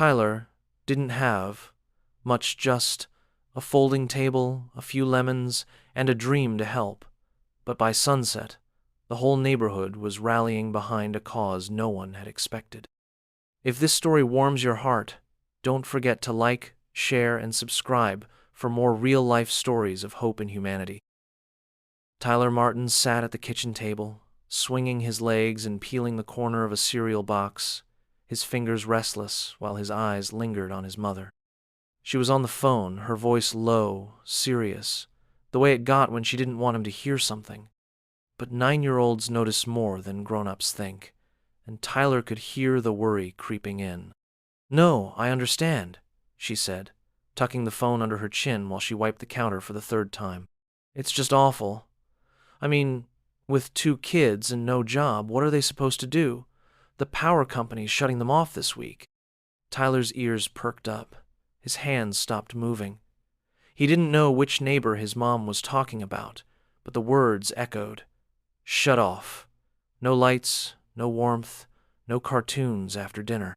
Tyler didn't have much, just a folding table, a few lemons, and a dream to help. But by sunset, the whole neighborhood was rallying behind a cause no one had expected. If this story warms your heart, don't forget to like, share, and subscribe for more real-life stories of hope and humanity. Tyler Martin sat at the kitchen table, swinging his legs and peeling the corner of a cereal box, his fingers restless while his eyes lingered on his mother. She was on the phone, her voice low, serious, the way it got when she didn't want him to hear something. But 9-year-olds notice more than grown-ups think, and Tyler could hear the worry creeping in. "No, I understand," she said, tucking the phone under her chin while she wiped the counter for the third time. "It's just awful. I mean, with 2 kids and no job, what are they supposed to do? The power company's shutting them off this week." Tyler's ears perked up. His hands stopped moving. He didn't know which neighbor his mom was talking about, but the words echoed. Shut off. No lights, no warmth, no cartoons after dinner.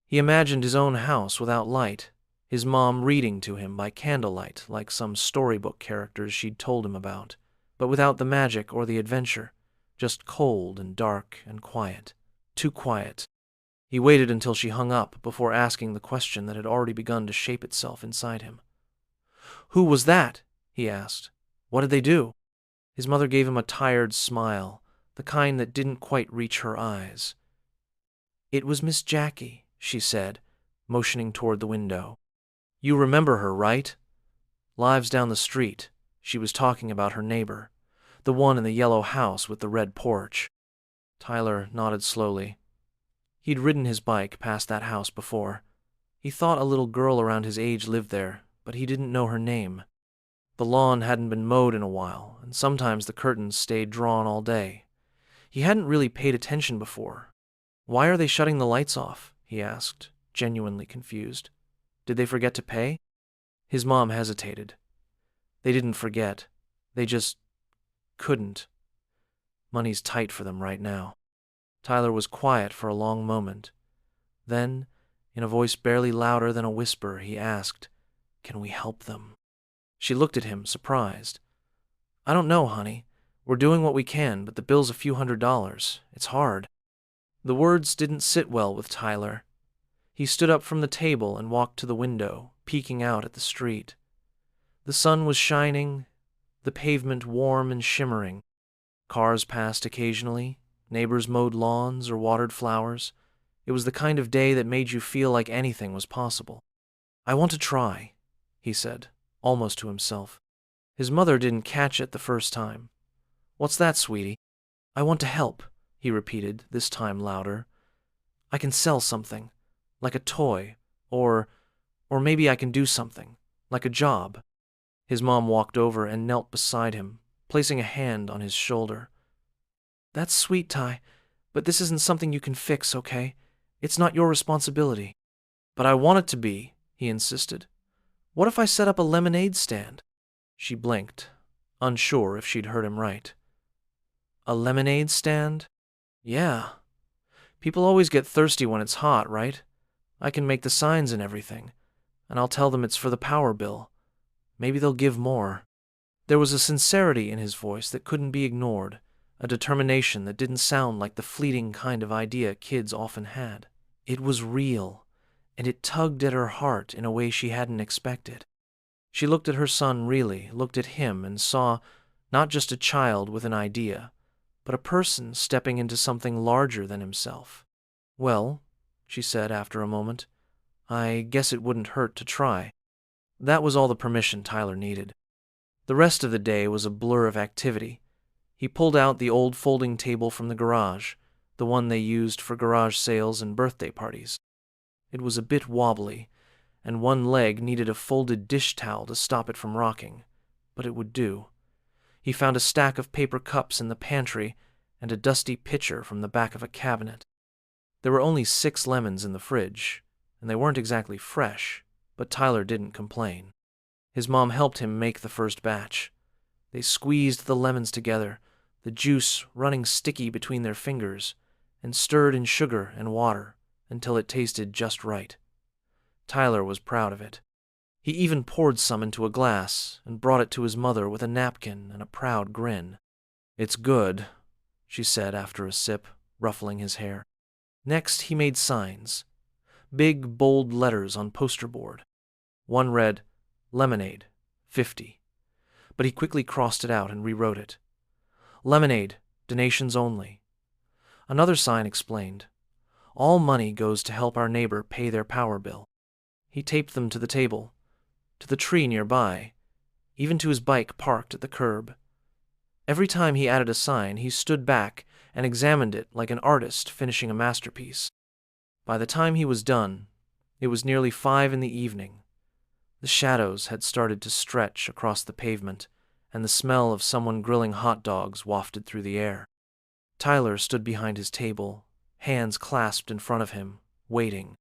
He imagined his own house without light, his mom reading to him by candlelight like some storybook characters she'd told him about, but without the magic or the adventure, just cold and dark and quiet. Too quiet. He waited until she hung up before asking the question that had already begun to shape itself inside him. "Who was that?" he asked. "What did they do?" His mother gave him a tired smile, the kind that didn't quite reach her eyes. "It was Miss Jackie," she said, motioning toward the window. "You remember her, right? Lives down the street." She was talking about her neighbor, the one in the yellow house with the red porch. Tyler nodded slowly. He'd ridden his bike past that house before. He thought a little girl around his age lived there, but he didn't know her name. The lawn hadn't been mowed in a while, and sometimes the curtains stayed drawn all day. He hadn't really paid attention before. "Why are they shutting the lights off?" he asked, genuinely confused. "Did they forget to pay?" His mom hesitated. They didn't forget. They just couldn't. Money's tight for them right now. Tyler was quiet for a long moment. Then, in a voice barely louder than a whisper, he asked, "Can we help them?" She looked at him, surprised. "I don't know, honey. We're doing what we can, but the bill's a few $100s. It's hard." The words didn't sit well with Tyler. He stood up from the table and walked to the window, peeking out at the street. The sun was shining, the pavement warm and shimmering. Cars passed occasionally. Neighbors mowed lawns or watered flowers. It was the kind of day that made you feel like anything was possible. "I want to try," he said, almost to himself. His mother didn't catch it the first time. "What's that, sweetie?" "I want to help," he repeated, this time louder. "I can sell something, like a toy, or maybe I can do something, like a job." His mom walked over and knelt beside him, placing a hand on his shoulder. "That's sweet, Ty, but this isn't something you can fix, okay? It's not your responsibility." "But I want it to be," he insisted. "What if I set up a lemonade stand?" She blinked, unsure if she'd heard him right. "A lemonade stand?" "Yeah. People always get thirsty when it's hot, right? I can make the signs and everything, and I'll tell them it's for the power bill. Maybe they'll give more." There was a sincerity in his voice that couldn't be ignored, a determination that didn't sound like the fleeting kind of idea kids often had. It was real, and it tugged at her heart in a way she hadn't expected. She looked at her son really, looked at him, and saw not just a child with an idea, but a person stepping into something larger than himself. "Well," she said after a moment, "I guess it wouldn't hurt to try." That was all the permission Tyler needed. The rest of the day was a blur of activity. He pulled out the old folding table from the garage, the one they used for garage sales and birthday parties. It was a bit wobbly, and one leg needed a folded dish towel to stop it from rocking, but it would do. He found a stack of paper cups in the pantry and a dusty pitcher from the back of a cabinet. There were only 6 lemons in the fridge, and they weren't exactly fresh, but Tyler didn't complain. His mom helped him make the first batch. They squeezed the lemons together, the juice running sticky between their fingers, and stirred in sugar and water until it tasted just right. Tyler was proud of it. He even poured some into a glass and brought it to his mother with a napkin and a proud grin. "It's good," she said after a sip, ruffling his hair. Next, he made signs. Big, bold letters on poster board. One read, "Lemonade, 50. But he quickly crossed it out and rewrote it. "Lemonade, donations only." Another sign explained, "All money goes to help our neighbor pay their power bill." He taped them to the table, to the tree nearby, even to his bike parked at the curb. Every time he added a sign, he stood back and examined it like an artist finishing a masterpiece. By the time he was done, it was nearly 5 in the evening. The shadows had started to stretch across the pavement, and the smell of someone grilling hot dogs wafted through the air. Tyler stood behind his table, hands clasped in front of him, waiting.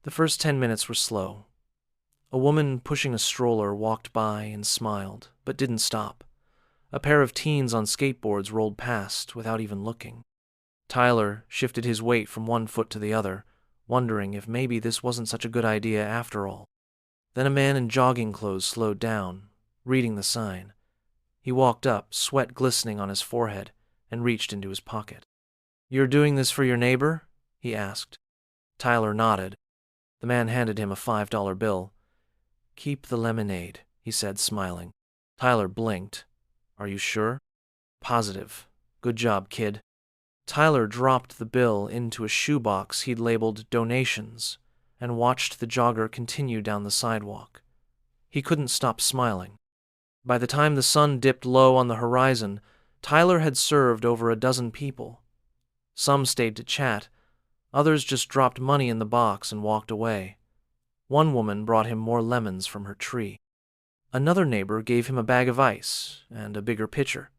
The first 10 minutes were slow. A woman pushing a stroller walked by and smiled, but didn't stop. A pair of teens on skateboards rolled past without even looking. Tyler shifted his weight from one foot to the other, wondering if maybe this wasn't such a good idea after all. Then a man in jogging clothes slowed down, reading the sign. He walked up, sweat glistening on his forehead, and reached into his pocket. "You're doing this for your neighbor?" he asked. Tyler nodded. The man handed him a $5 bill. "Keep the lemonade," he said, smiling. Tyler blinked. "Are you sure?" "Positive. Good job, kid." Tyler dropped the bill into a shoebox he'd labeled donations and watched the jogger continue down the sidewalk. He couldn't stop smiling. By the time the sun dipped low on the horizon, Tyler had served over a dozen people. Some stayed to chat. Others just dropped money in the box and walked away. One woman brought him more lemons from her tree. Another neighbor gave him a bag of ice and a bigger pitcher.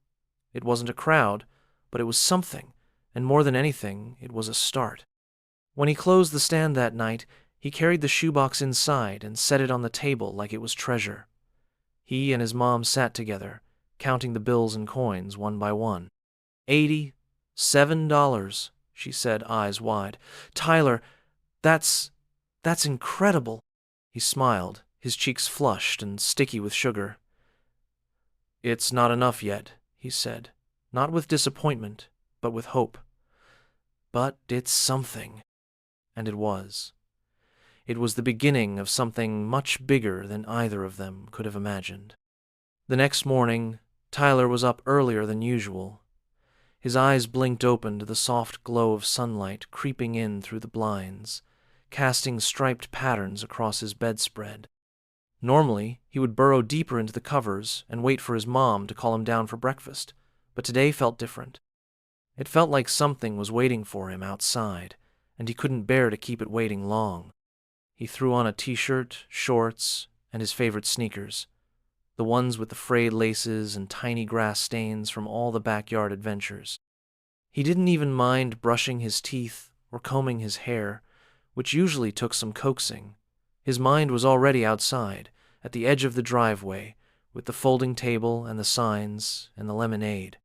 It wasn't a crowd, but it was something, and more than anything, it was a start. When he closed the stand that night, he carried the shoebox inside and set it on the table like it was treasure. He and his mom sat together, counting the bills and coins one by one. $87, she said, eyes wide. "Tyler, that's incredible." He smiled, his cheeks flushed and sticky with sugar. "It's not enough yet," he said, not with disappointment, but with hope. "But it's something." And it was. It was the beginning of something much bigger than either of them could have imagined. The next morning, Tyler was up earlier than usual. His eyes blinked open to the soft glow of sunlight creeping in through the blinds, casting striped patterns across his bedspread. Normally, he would burrow deeper into the covers and wait for his mom to call him down for breakfast, but today felt different. It felt like something was waiting for him outside, and he couldn't bear to keep it waiting long. He threw on a t-shirt, shorts, and his favorite sneakers, the ones with the frayed laces and tiny grass stains from all the backyard adventures. He didn't even mind brushing his teeth or combing his hair, which usually took some coaxing. His mind was already outside, at the edge of the driveway, with the folding table and the signs and the lemonade.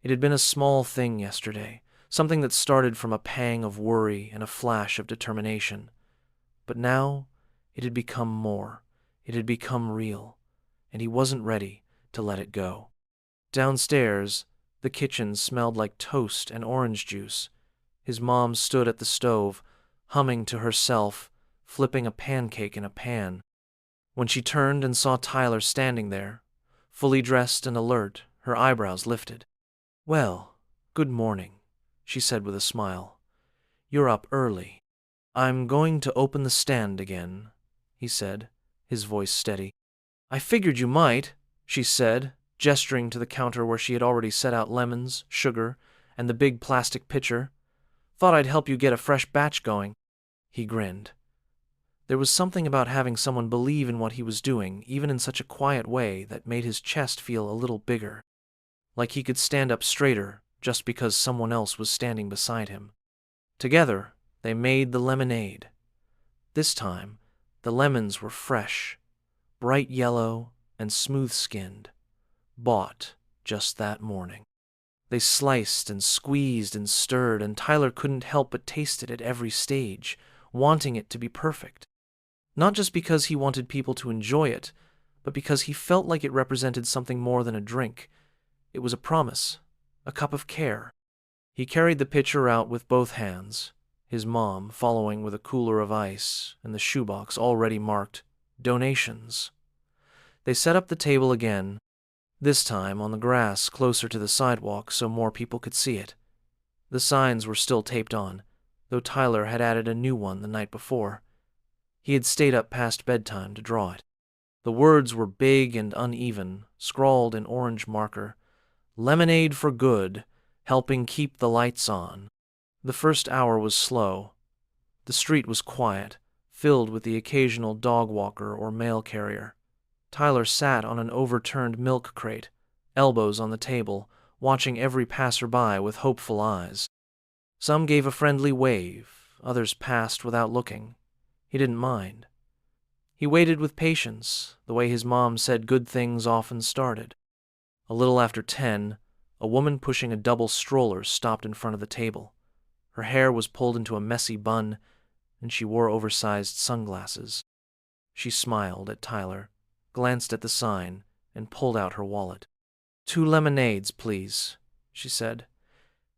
It had been a small thing yesterday, something that started from a pang of worry and a flash of determination. But now it had become more. It had become real, and he wasn't ready to let it go. Downstairs, the kitchen smelled like toast and orange juice. His mom stood at the stove, humming to herself, flipping a pancake in a pan. When she turned and saw Tyler standing there, fully dressed and alert, her eyebrows lifted. "Well, good morning," she said with a smile. "You're up early." "I'm going to open the stand again," he said, his voice steady. "I figured you might," she said, gesturing to the counter where she had already set out lemons, sugar, and the big plastic pitcher. "Thought I'd help you get a fresh batch going." He grinned. There was something about having someone believe in what he was doing, even in such a quiet way, that made his chest feel a little bigger, like he could stand up straighter just because someone else was standing beside him. Together, they made the lemonade. This time, the lemons were fresh, bright yellow, and smooth-skinned, bought just that morning. They sliced and squeezed and stirred, and Tyler couldn't help but taste it at every stage, wanting it to be perfect. not just because he wanted people to enjoy it, but because he felt like it represented something more than a drink. It was a promise, a cup of care. He carried the pitcher out with both hands, his mom following with a cooler of ice and the shoebox already marked donations. They set up the table again, this time on the grass closer to the sidewalk so more people could see it. The signs were still taped on, though Tyler had added a new one the night before. He had stayed up past bedtime to draw it. The words were big and uneven, scrawled in orange marker. Lemonade for good, helping keep the lights on. The first hour was slow. The street was quiet, filled with the occasional dog walker or mail carrier. Tyler sat on an overturned milk crate, elbows on the table, watching every passerby with hopeful eyes. Some gave a friendly wave, others passed without looking. He didn't mind. He waited with patience, the way his mom said good things often started. A little after 10, a woman pushing a double stroller stopped in front of the table. Her hair was pulled into a messy bun, and she wore oversized sunglasses. She smiled at Tyler, glanced at the sign, and pulled out her wallet. 2 lemonades, please, she said.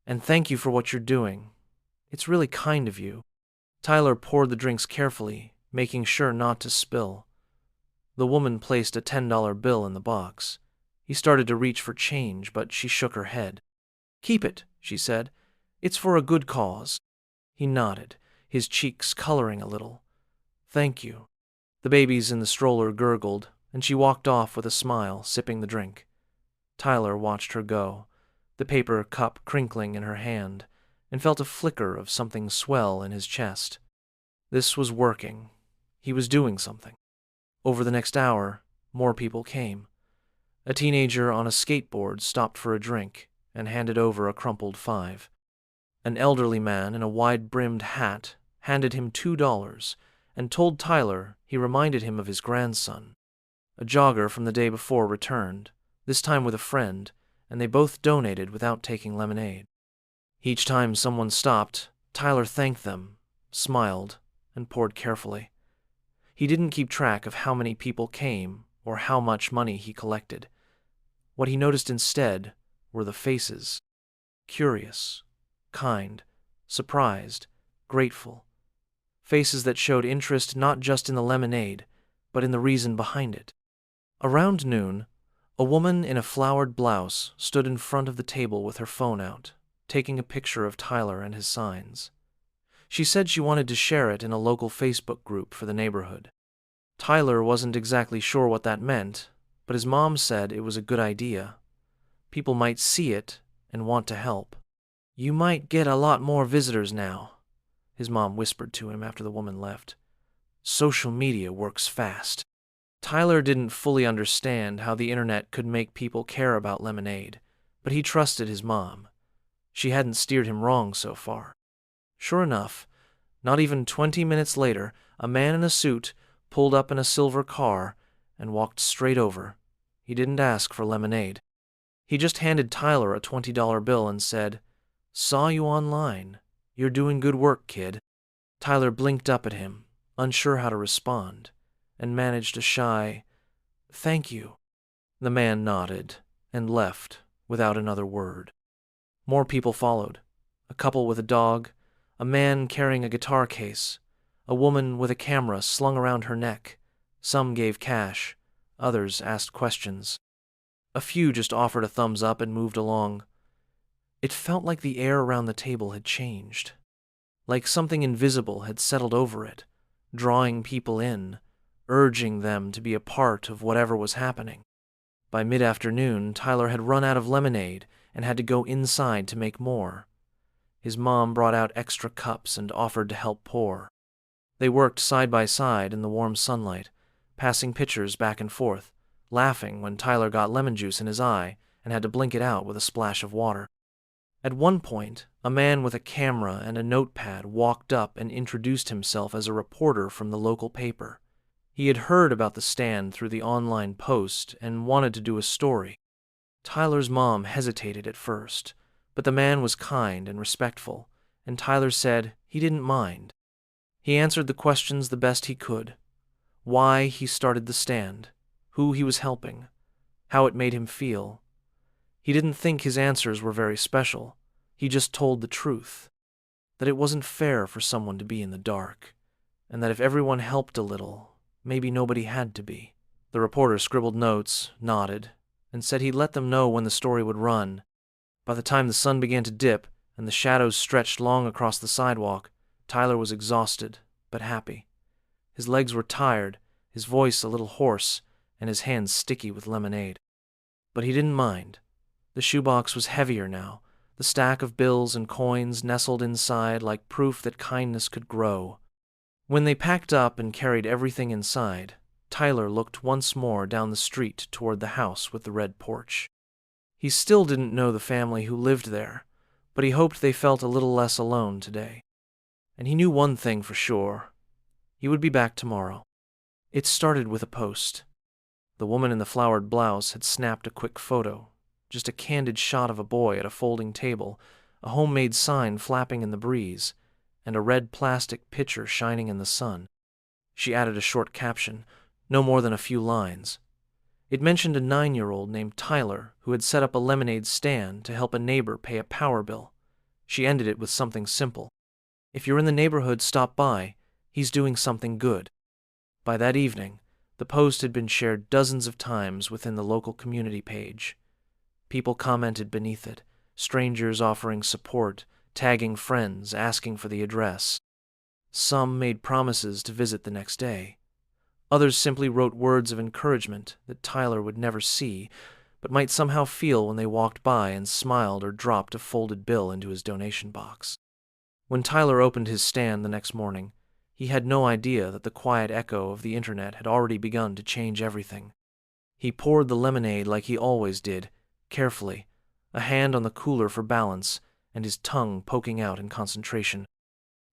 And thank you for what you're doing. It's really kind of you. Tyler poured the drinks carefully, making sure not to spill. The woman placed a $10 bill in the box. He started to reach for change, but she shook her head. Keep it, she said. It's for a good cause. He nodded, his cheeks coloring a little. Thank you. The babies in the stroller gurgled, and she walked off with a smile, sipping the drink. Tyler watched her go, the paper cup crinkling in her hand, and felt a flicker of something swell in his chest. This was working. He was doing something. Over the next hour, more people came. A teenager on a skateboard stopped for a drink and handed over a crumpled $5. An elderly man in a wide-brimmed hat handed him $2 and told Tyler he reminded him of his grandson. A jogger from the day before returned, this time with a friend, and they both donated without taking lemonade. Each time someone stopped, Tyler thanked them, smiled, and poured carefully. He didn't keep track of how many people came or how much money he collected. What he noticed instead were the faces. Curious, kind, surprised, grateful. Faces that showed interest not just in the lemonade, but in the reason behind it. Around noon, a woman in a flowered blouse stood in front of the table with her phone out, taking a picture of Tyler and his signs. She said she wanted to share it in a local Facebook group for the neighborhood. Tyler wasn't exactly sure what that meant, but his mom said it was a good idea. People might see it and want to help. You might get a lot more visitors now, his mom whispered to him after the woman left. Social media works fast. Tyler didn't fully understand how the internet could make people care about lemonade, but he trusted his mom. She hadn't steered him wrong so far. Sure enough, not even 20 minutes later, a man in a suit pulled up in a silver car and walked straight over. He didn't ask for lemonade. He just handed Tyler a $20 bill and said, "Saw you online. You're doing good work, kid." Tyler blinked up at him, unsure how to respond, and managed a shy, "Thank you." The man nodded and left without another word. More people followed. A couple with a dog, a man carrying a guitar case, a woman with a camera slung around her neck. Some gave cash, others asked questions. A few just offered a thumbs up and moved along. It felt like the air around the table had changed, like something invisible had settled over it, drawing people in, urging them to be a part of whatever was happening. By mid-afternoon, Tyler had run out of lemonade and had to go inside to make more. His mom brought out extra cups and offered to help pour. They worked side by side in the warm sunlight, passing pitchers back and forth, laughing when Tyler got lemon juice in his eye and had to blink it out with a splash of water. At one point, a man with a camera and a notepad walked up and introduced himself as a reporter from the local paper. He had heard about the stand through the online post and wanted to do a story. Tyler's mom hesitated at first, but the man was kind and respectful, and Tyler said he didn't mind. He answered the questions the best he could, why he started the stand, who he was helping, how it made him feel. He didn't think his answers were very special. He just told the truth, that it wasn't fair for someone to be in the dark, and that if everyone helped a little, maybe nobody had to be. The reporter scribbled notes, nodded, and said he'd let them know when the story would run. By the time the sun began to dip and the shadows stretched long across the sidewalk, Tyler was exhausted, but happy. His legs were tired, his voice a little hoarse, and his hands sticky with lemonade. But he didn't mind. The shoebox was heavier now, the stack of bills and coins nestled inside like proof that kindness could grow. When they packed up and carried everything inside, Tyler looked once more down the street toward the house with the red porch. He still didn't know the family who lived there, but he hoped they felt a little less alone today. And he knew one thing for sure. He would be back tomorrow. It started with a post. The woman in the flowered blouse had snapped a quick photo, just a candid shot of a boy at a folding table, a homemade sign flapping in the breeze, and a red plastic pitcher shining in the sun. She added a short caption, no more than a few lines. It mentioned a 9-year-old named Tyler who had set up a lemonade stand to help a neighbor pay a power bill. She ended it with something simple. If you're in the neighborhood, stop by. He's doing something good. By that evening, the post had been shared dozens of times within the local community page. People commented beneath it, strangers offering support, tagging friends, asking for the address. Some made promises to visit the next day. Others simply wrote words of encouragement that Tyler would never see, but might somehow feel when they walked by and smiled or dropped a folded bill into his donation box. When Tyler opened his stand the next morning, he had no idea that the quiet echo of the internet had already begun to change everything. He poured the lemonade like he always did, carefully, a hand on the cooler for balance, and his tongue poking out in concentration.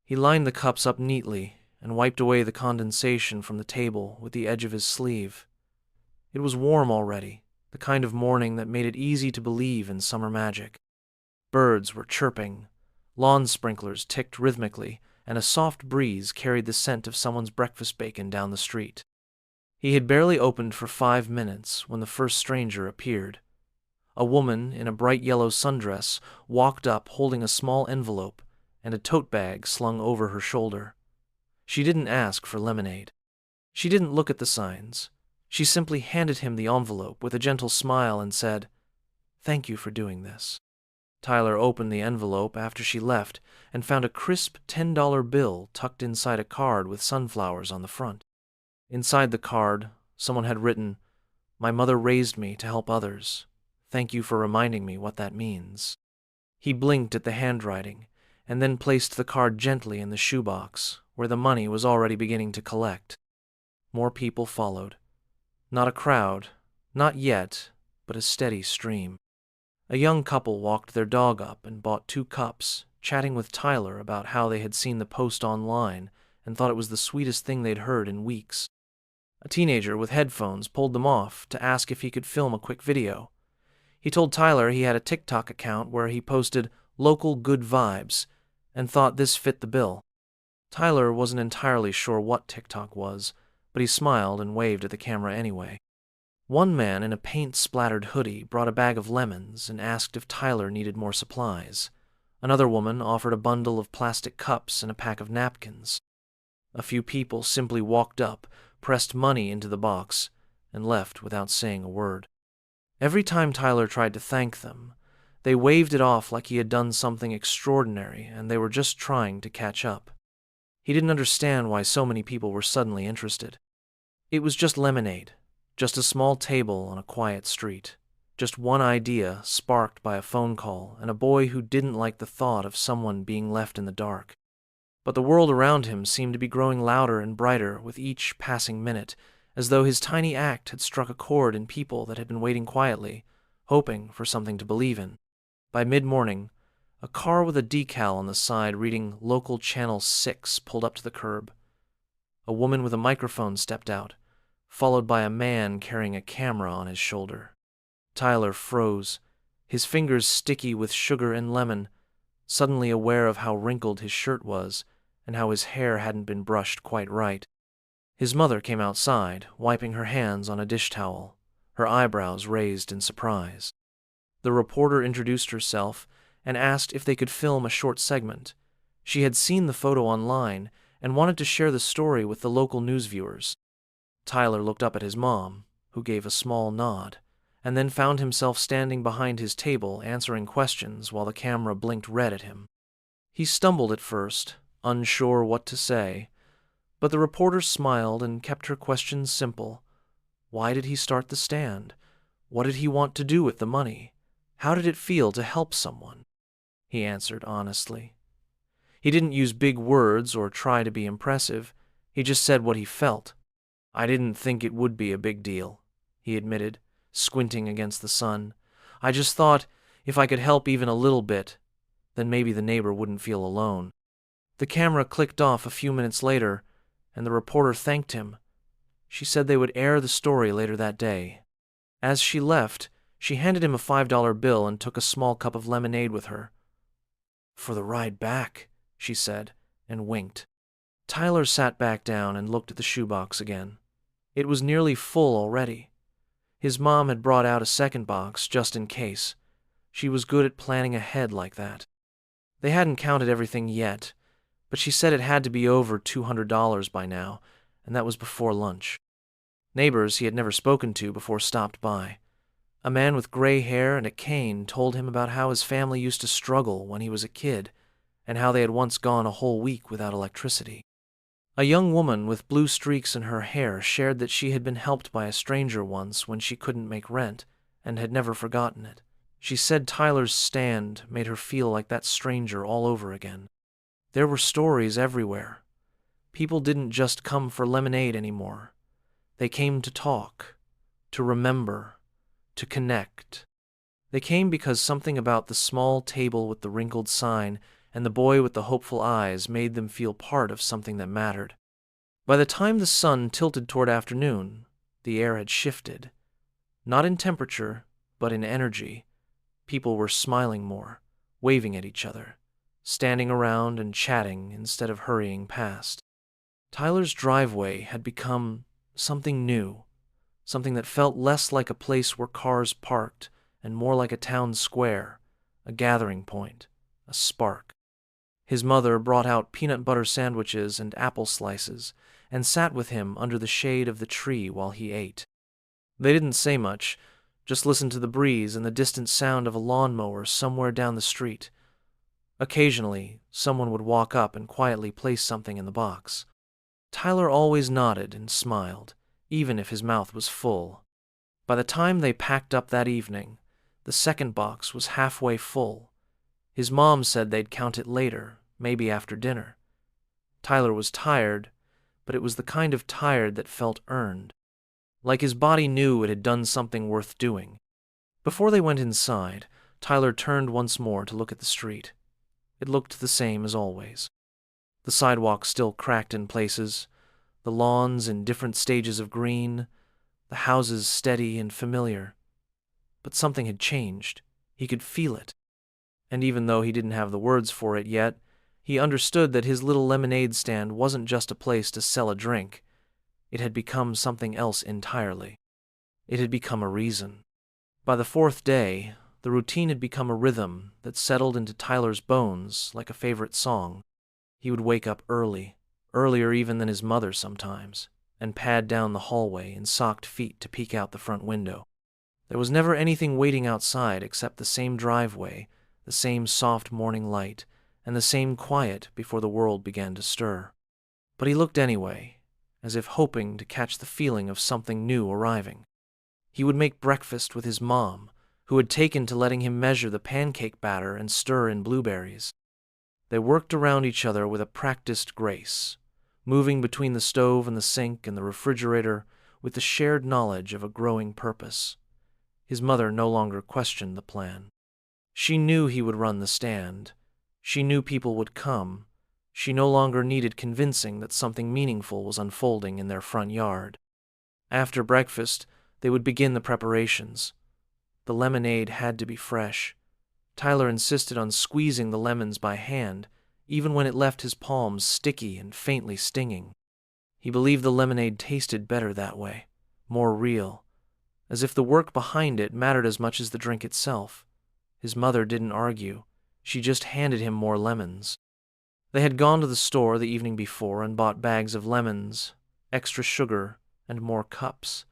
He lined the cups up neatly and wiped away the condensation from the table with the edge of his sleeve. It was warm already, the kind of morning that made it easy to believe in summer magic. Birds were chirping, lawn sprinklers ticked rhythmically, and a soft breeze carried the scent of someone's breakfast bacon down the street. He had barely opened for 5 minutes when the first stranger appeared. A woman in a bright yellow sundress walked up holding a small envelope and a tote bag slung over her shoulder. She didn't ask for lemonade. She didn't look at the signs. She simply handed him the envelope with a gentle smile and said, "Thank you for doing this." Tyler opened the envelope after she left and found a crisp $10 bill tucked inside a card with sunflowers on the front. Inside the card, someone had written, "My mother raised me to help others. Thank you for reminding me what that means." He blinked at the handwriting and then placed the card gently in the shoebox, where the money was already beginning to collect. More people followed. Not a crowd, not yet, but a steady stream. A young couple walked their dog up and bought 2 cups, chatting with Tyler about how they had seen the post online and thought it was the sweetest thing they'd heard in weeks. A teenager with headphones pulled them off to ask if he could film a quick video. He told Tyler he had a TikTok account where he posted local good vibes and thought this fit the bill. Tyler wasn't entirely sure what TikTok was, but he smiled and waved at the camera anyway. One man in a paint-splattered hoodie brought a bag of lemons and asked if Tyler needed more supplies. Another woman offered a bundle of plastic cups and a pack of napkins. A few people simply walked up, pressed money into the box, and left without saying a word. Every time Tyler tried to thank them, they waved it off like he had done something extraordinary and they were just trying to catch up. He didn't understand why so many people were suddenly interested. It was just lemonade, just a small table on a quiet street, just one idea sparked by a phone call and a boy who didn't like the thought of someone being left in the dark. But the world around him seemed to be growing louder and brighter with each passing minute, as though his tiny act had struck a chord in people that had been waiting quietly, hoping for something to believe in. By mid-morning, a car with a decal on the side reading Local Channel 6 pulled up to the curb. A woman with a microphone stepped out, followed by a man carrying a camera on his shoulder. Tyler froze, his fingers sticky with sugar and lemon, suddenly aware of how wrinkled his shirt was and how his hair hadn't been brushed quite right. His mother came outside, wiping her hands on a dish towel, her eyebrows raised in surprise. The reporter introduced herself and asked if they could film a short segment. She had seen the photo online and wanted to share the story with the local news viewers. Tyler looked up at his mom, who gave a small nod, and then found himself standing behind his table answering questions while the camera blinked red at him. He stumbled at first, unsure what to say, but the reporter smiled and kept her questions simple. Why did he start the stand? What did he want to do with the money? How did it feel to help someone? He answered honestly. He didn't use big words or try to be impressive. He just said what he felt. "I didn't think it would be a big deal," he admitted, squinting against the sun. "I just thought if I could help even a little bit, then maybe the neighbor wouldn't feel alone." The camera clicked off a few minutes later, and the reporter thanked him. She said they would air the story later that day. As she left, she handed him a $5 bill and took a small cup of lemonade with her. "For the ride back," she said, and winked. Tyler sat back down and looked at the shoebox again. It was nearly full already. His mom had brought out a second box just in case. She was good at planning ahead like that. They hadn't counted everything yet, but she said it had to be over $200 by now, and that was before lunch. Neighbors he had never spoken to before stopped by. A man with gray hair and a cane told him about how his family used to struggle when he was a kid, and how they had once gone a whole week without electricity. A young woman with blue streaks in her hair shared that she had been helped by a stranger once when she couldn't make rent, and had never forgotten it. She said Tyler's stand made her feel like that stranger all over again. There were stories everywhere. People didn't just come for lemonade anymore. They came to talk, to remember, to connect. They came because something about the small table with the wrinkled sign and the boy with the hopeful eyes made them feel part of something that mattered. By the time the sun tilted toward afternoon, the air had shifted. Not in temperature, but in energy. People were smiling more, waving at each other, standing around and chatting instead of hurrying past. Tyler's driveway had become something new, something that felt less like a place where cars parked and more like a town square, a gathering point, a spark. His mother brought out peanut butter sandwiches and apple slices and sat with him under the shade of the tree while he ate. They didn't say much, just listened to the breeze and the distant sound of a lawnmower somewhere down the street. Occasionally, someone would walk up and quietly place something in the box. Tyler always nodded and smiled, even if his mouth was full. By the time they packed up that evening, the second box was halfway full. His mom said they'd count it later, maybe after dinner. Tyler was tired, but it was the kind of tired that felt earned. Like his body knew it had done something worth doing. Before they went inside, Tyler turned once more to look at the street. It looked the same as always. The sidewalk still cracked in places, the lawns in different stages of green, the houses steady and familiar. But something had changed. He could feel it. And even though he didn't have the words for it yet, he understood that his little lemonade stand wasn't just a place to sell a drink. It had become something else entirely. It had become a reason. By the fourth day, the routine had become a rhythm that settled into Tyler's bones like a favorite song. He would wake up early, earlier even than his mother sometimes, and pad down the hallway in socked feet to peek out the front window. There was never anything waiting outside except the same driveway, the same soft morning light, and the same quiet before the world began to stir. But he looked anyway, as if hoping to catch the feeling of something new arriving. He would make breakfast with his mom, who had taken to letting him measure the pancake batter and stir in blueberries. They worked around each other with a practiced grace, moving between the stove and the sink and the refrigerator with the shared knowledge of a growing purpose. His mother no longer questioned the plan. She knew he would run the stand. She knew people would come. She no longer needed convincing that something meaningful was unfolding in their front yard. After breakfast, they would begin the preparations. The lemonade had to be fresh. Tyler insisted on squeezing the lemons by hand, even when it left his palms sticky and faintly stinging. He believed the lemonade tasted better that way, more real, as if the work behind it mattered as much as the drink itself. His mother didn't argue. She just handed him more lemons. They had gone to the store the evening before and bought bags of lemons, extra sugar, and more cups.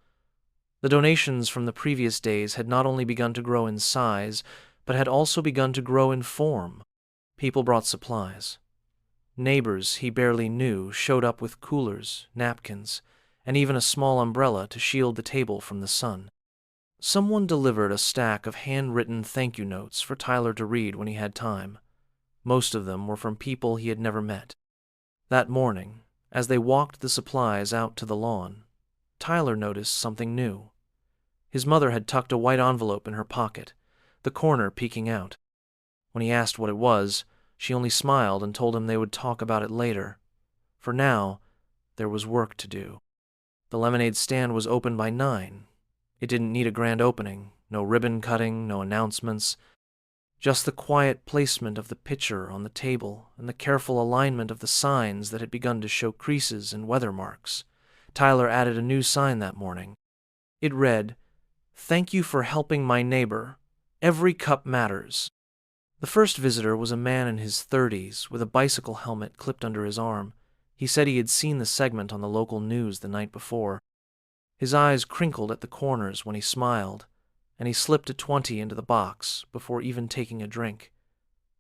The donations from the previous days had not only begun to grow in size, but had also begun to grow in form. People brought supplies. Neighbors he barely knew showed up with coolers, napkins, and even a small umbrella to shield the table from the sun. Someone delivered a stack of handwritten thank you notes for Tyler to read when he had time. Most of them were from people he had never met. That morning, as they walked the supplies out to the lawn, Tyler noticed something new. His mother had tucked a white envelope in her pocket, the corner peeking out. When he asked what it was, she only smiled and told him they would talk about it later. For now, there was work to do. The lemonade stand was open by 9. It didn't need a grand opening, no ribbon cutting, no announcements. Just the quiet placement of the pitcher on the table and the careful alignment of the signs that had begun to show creases and weather marks. Tyler added a new sign that morning. It read, "Thank you for helping my neighbor. Every cup matters." The first visitor was a man in his 30s with a bicycle helmet clipped under his arm. He said he had seen the segment on the local news the night before. His eyes crinkled at the corners when he smiled, and he slipped a 20 into the box before even taking a drink.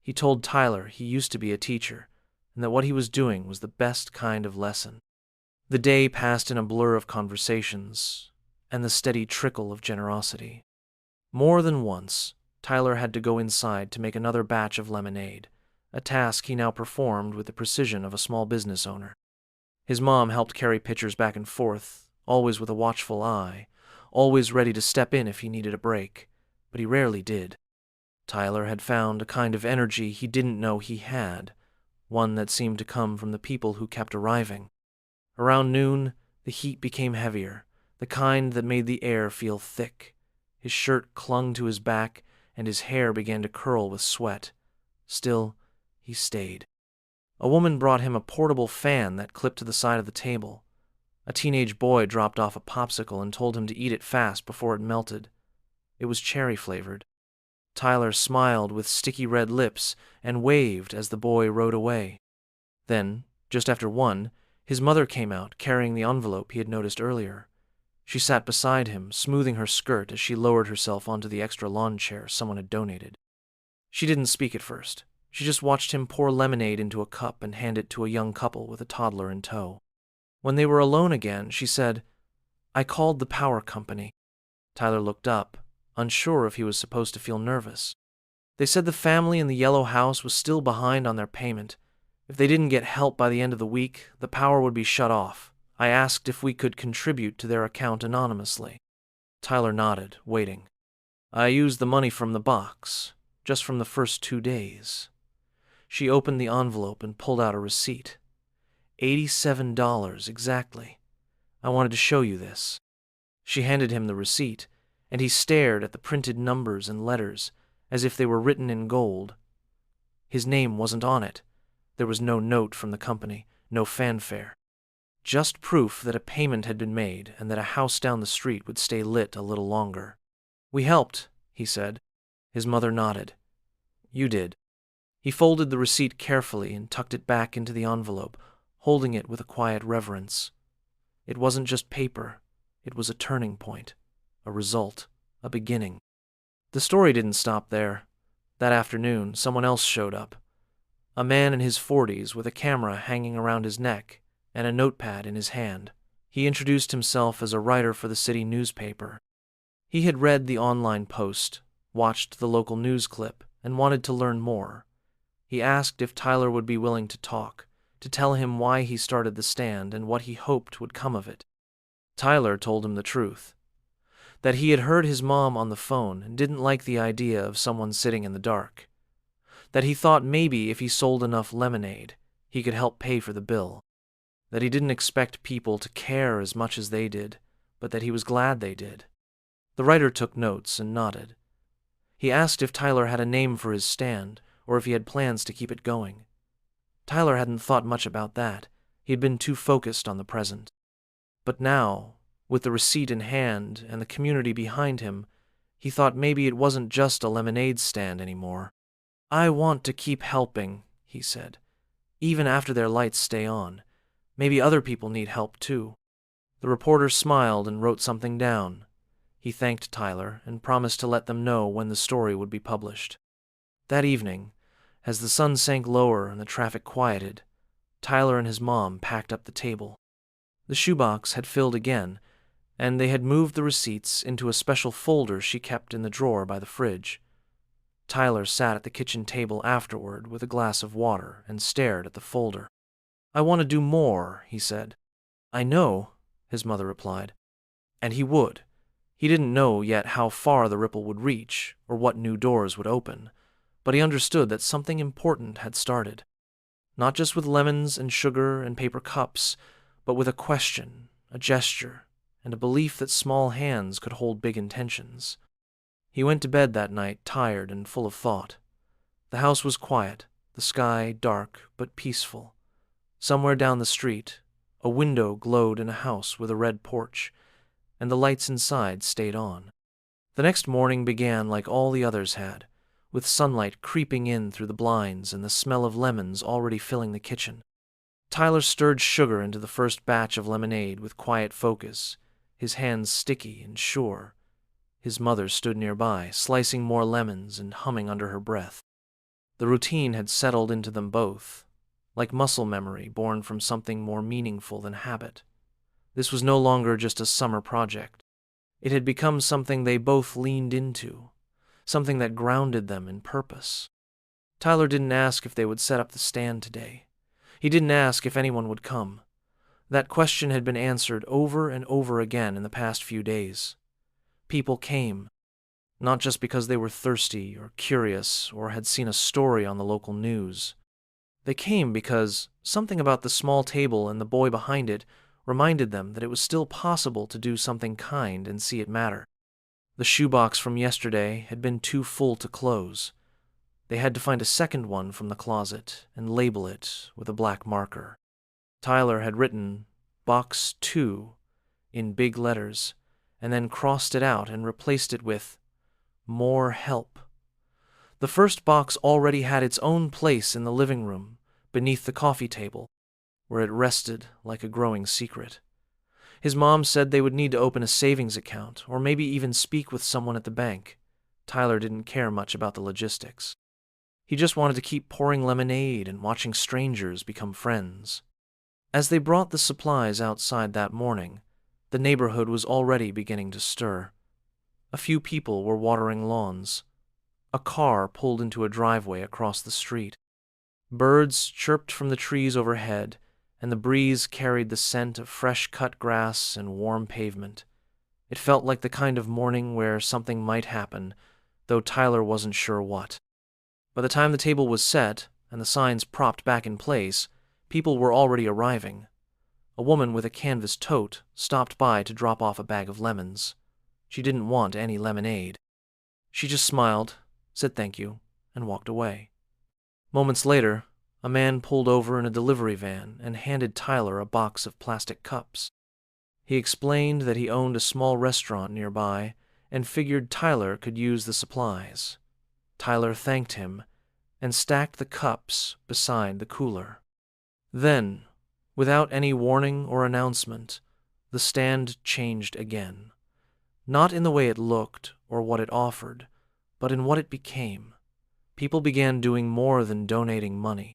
He told Tyler he used to be a teacher, and that what he was doing was the best kind of lesson. The day passed in a blur of conversations and the steady trickle of generosity. More than once, Tyler had to go inside to make another batch of lemonade, a task he now performed with the precision of a small business owner. His mom helped carry pitchers back and forth, always with a watchful eye, always ready to step in if he needed a break, but he rarely did. Tyler had found a kind of energy he didn't know he had, one that seemed to come from the people who kept arriving. Around noon, the heat became heavier, the kind that made the air feel thick. His shirt clung to his back, and his hair began to curl with sweat. Still, he stayed. A woman brought him a portable fan that clipped to the side of the table. A teenage boy dropped off a popsicle and told him to eat it fast before it melted. It was cherry-flavored. Tyler smiled with sticky red lips and waved as the boy rode away. Then, just after 1, his mother came out carrying the envelope he had noticed earlier. She sat beside him, smoothing her skirt as she lowered herself onto the extra lawn chair someone had donated. She didn't speak at first. She just watched him pour lemonade into a cup and hand it to a young couple with a toddler in tow. When they were alone again, she said, "I called the power company." Tyler looked up, unsure if he was supposed to feel nervous. They said the family in the yellow house was still behind on their payment. If they didn't get help by the end of the week, the power would be shut off. I asked if we could contribute to their account anonymously. Tyler nodded, waiting. "I used the money from the box, just from the first 2 days." She opened the envelope and pulled out a receipt. $87 exactly. "I wanted to show you this." She handed him the receipt, and he stared at the printed numbers and letters as if they were written in gold. His name wasn't on it. There was no note from the company, no fanfare. Just proof that a payment had been made and that a house down the street would stay lit a little longer. "We helped," he said. His mother nodded. "You did." He folded the receipt carefully and tucked it back into the envelope, holding it with a quiet reverence. It wasn't just paper. It was a turning point, a result, a beginning. The story didn't stop there. That afternoon, someone else showed up. A man in his 40s with a camera hanging around his neck and a notepad in his hand. He introduced himself as a writer for the city newspaper. He had read the online post, watched the local news clip, and wanted to learn more. He asked if Tyler would be willing to talk, to tell him why he started the stand and what he hoped would come of it. Tyler told him the truth, that he had heard his mom on the phone and didn't like the idea of someone sitting in the dark, that he thought maybe if he sold enough lemonade, he could help pay for the bill, that he didn't expect people to care as much as they did, but that he was glad they did. The writer took notes and nodded. He asked if Tyler had a name for his stand, or if he had plans to keep it going. Tyler hadn't thought much about that. He had been too focused on the present. But now, with the receipt in hand and the community behind him, he thought maybe it wasn't just a lemonade stand anymore. "I want to keep helping," he said, "even after their lights stay on. Maybe other people need help too." The reporter smiled and wrote something down. He thanked Tyler and promised to let them know when the story would be published. That evening, as the sun sank lower and the traffic quieted, Tyler and his mom packed up the table. The shoebox had filled again, and they had moved the receipts into a special folder she kept in the drawer by the fridge. Tyler sat at the kitchen table afterward with a glass of water and stared at the folder. "I want to do more," he said. "I know," his mother replied. And he would. He didn't know yet how far the ripple would reach or what new doors would open, but he understood that something important had started. Not just with lemons and sugar and paper cups, but with a question, a gesture, and a belief that small hands could hold big intentions. He went to bed that night tired and full of thought. The house was quiet, the sky dark but peaceful. Somewhere down the street, a window glowed in a house with a red porch, and the lights inside stayed on. The next morning began like all the others had, with sunlight creeping in through the blinds and the smell of lemons already filling the kitchen. Tyler stirred sugar into the first batch of lemonade with quiet focus, his hands sticky and sure. His mother stood nearby, slicing more lemons and humming under her breath. The routine had settled into them both, like muscle memory born from something more meaningful than habit. This was no longer just a summer project. It had become something they both leaned into, something that grounded them in purpose. Tyler didn't ask if they would set up the stand today. He didn't ask if anyone would come. That question had been answered over and over again in the past few days. People came, not just because they were thirsty or curious or had seen a story on the local news. They came because something about the small table and the boy behind it reminded them that it was still possible to do something kind and see it matter. The shoebox from yesterday had been too full to close. They had to find a second one from the closet and label it with a black marker. Tyler had written Box 2 in big letters, and then crossed it out and replaced it with More Help. The first box already had its own place in the living room, beneath the coffee table, where it rested like a growing secret. His mom said they would need to open a savings account, or maybe even speak with someone at the bank. Tyler didn't care much about the logistics. He just wanted to keep pouring lemonade and watching strangers become friends. As they brought the supplies outside that morning, the neighborhood was already beginning to stir. A few people were watering lawns. A car pulled into a driveway across the street. Birds chirped from the trees overhead, and the breeze carried the scent of fresh-cut grass and warm pavement. It felt like the kind of morning where something might happen, though Tyler wasn't sure what. By the time the table was set and the signs propped back in place, people were already arriving. A woman with a canvas tote stopped by to drop off a bag of lemons. She didn't want any lemonade. She just smiled, said thank you, and walked away. Moments later, a man pulled over in a delivery van and handed Tyler a box of plastic cups. He explained that he owned a small restaurant nearby and figured Tyler could use the supplies. Tyler thanked him and stacked the cups beside the cooler. Then, without any warning or announcement, the stand changed again. Not in the way it looked or what it offered, but in what it became. People began doing more than donating money.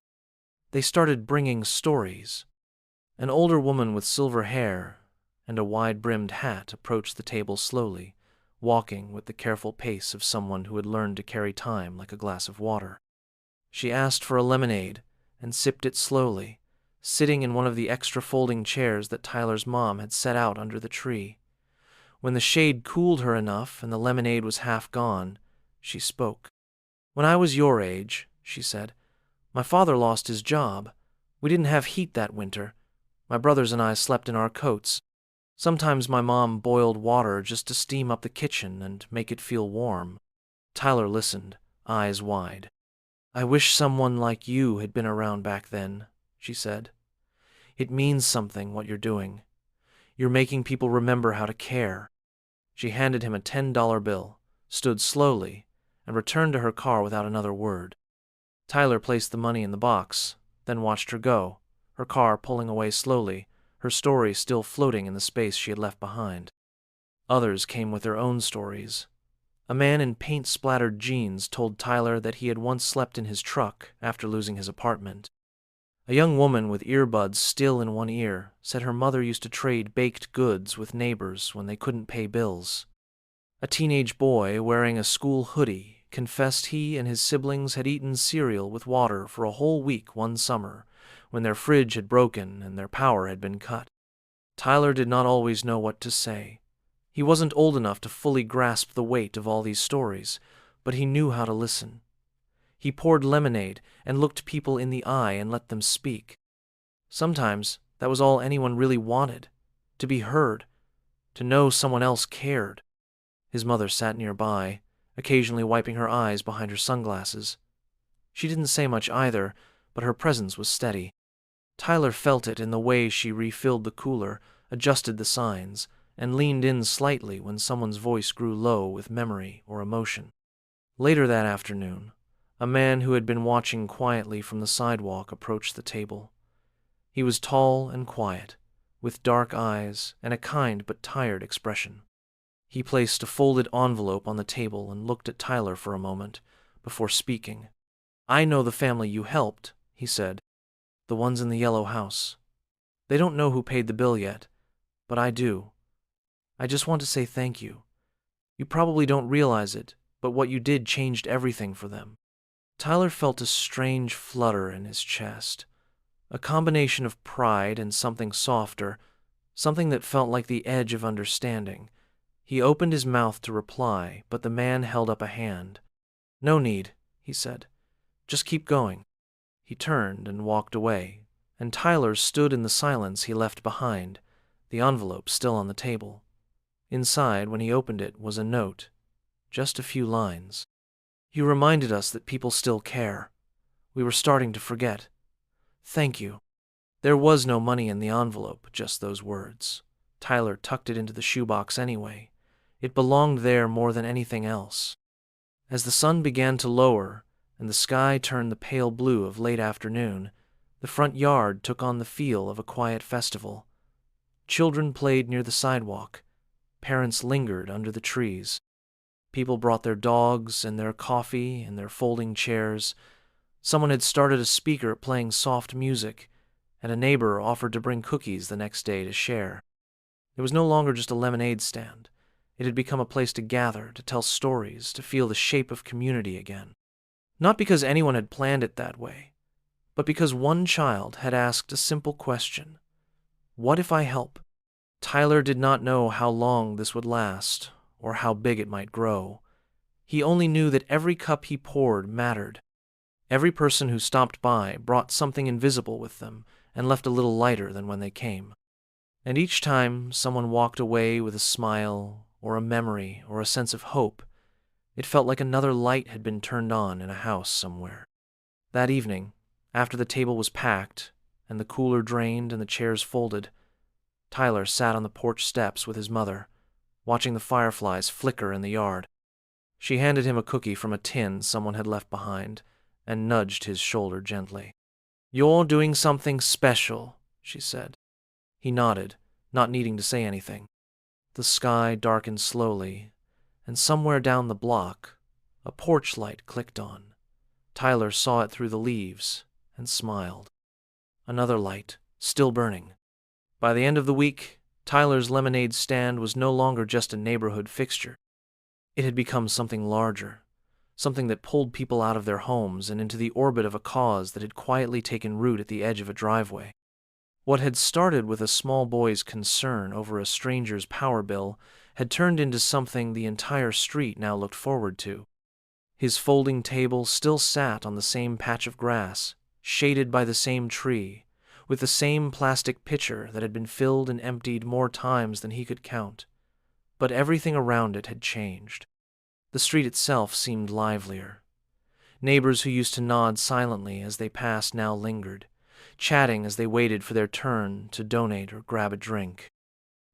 They started bringing stories. An older woman with silver hair and a wide-brimmed hat approached the table slowly, walking with the careful pace of someone who had learned to carry time like a glass of water. She asked for a lemonade and sipped it slowly, sitting in one of the extra folding chairs that Tyler's mom had set out under the tree. When the shade cooled her enough and the lemonade was half gone, she spoke. "When I was your age," she said, "my father lost his job. We didn't have heat that winter. My brothers and I slept in our coats. Sometimes my mom boiled water just to steam up the kitchen and make it feel warm." Tyler listened, eyes wide. "I wish someone like you had been around back then," she said. It means something, what you're doing. You're making people remember how to care." She handed him a $10 bill, stood slowly, and returned to her car without another word. Tyler placed the money in the box, then watched her go, her car pulling away slowly, her story still floating in the space she had left behind. Others came with their own stories. A man in paint-splattered jeans told Tyler that he had once slept in his truck after losing his apartment. A young woman with earbuds still in one ear said her mother used to trade baked goods with neighbors when they couldn't pay bills. A teenage boy wearing a school hoodie confessed he and his siblings had eaten cereal with water for a whole week one summer when their fridge had broken and their power had been cut. Tyler did not always know what to say. He wasn't old enough to fully grasp the weight of all these stories, but he knew how to listen. He poured lemonade and looked people in the eye and let them speak. Sometimes that was all anyone really wanted, to be heard, to know someone else cared. His mother sat nearby, occasionally wiping her eyes behind her sunglasses. She didn't say much either, but her presence was steady. Tyler felt it in the way she refilled the cooler, adjusted the signs, and leaned in slightly when someone's voice grew low with memory or emotion. Later that afternoon, a man who had been watching quietly from the sidewalk approached the table. He was tall and quiet, with dark eyes and a kind but tired expression. He placed a folded envelope on the table and looked at Tyler for a moment before speaking. "I know the family you helped," he said. "The ones in the yellow house. They don't know who paid the bill yet, but I do. I just want to say thank you. You probably don't realize it, but what you did changed everything for them." Tyler felt a strange flutter in his chest, a combination of pride and something softer, something that felt like the edge of understanding. He opened his mouth to reply, but the man held up a hand. "No need," he said. "Just keep going." He turned and walked away, and Tyler stood in the silence he left behind, the envelope still on the table. Inside, when he opened it, was a note, just a few lines. "You reminded us that people still care. We were starting to forget. Thank you." There was no money in the envelope, just those words. Tyler tucked it into the shoebox anyway. It belonged there more than anything else. As the sun began to lower and the sky turned the pale blue of late afternoon, the front yard took on the feel of a quiet festival. Children played near the sidewalk. Parents lingered under the trees. People brought their dogs and their coffee and their folding chairs. Someone had started a speaker playing soft music, and a neighbor offered to bring cookies the next day to share. It was no longer just a lemonade stand. It had become a place to gather, to tell stories, to feel the shape of community again. Not because anyone had planned it that way, but because one child had asked a simple question. What if I help? Tyler did not know how long this would last, or how big it might grow. He only knew that every cup he poured mattered. Every person who stopped by brought something invisible with them and left a little lighter than when they came. And each time someone walked away with a smile, or a memory, or a sense of hope, it felt like another light had been turned on in a house somewhere. That evening, after the table was packed, and the cooler drained and the chairs folded, Tyler sat on the porch steps with his mother, watching the fireflies flicker in the yard. She handed him a cookie from a tin someone had left behind, and nudged his shoulder gently. "You're doing something special," she said. He nodded, not needing to say anything. The sky darkened slowly, and somewhere down the block, a porch light clicked on. Tyler saw it through the leaves and smiled. Another light, still burning. By the end of the week, Tyler's lemonade stand was no longer just a neighborhood fixture. It had become something larger, something that pulled people out of their homes and into the orbit of a cause that had quietly taken root at the edge of a driveway. What had started with a small boy's concern over a stranger's power bill had turned into something the entire street now looked forward to. His folding table still sat on the same patch of grass, shaded by the same tree, with the same plastic pitcher that had been filled and emptied more times than he could count. But everything around it had changed. The street itself seemed livelier. Neighbors who used to nod silently as they passed now lingered. chatting as they waited for their turn to donate or grab a drink.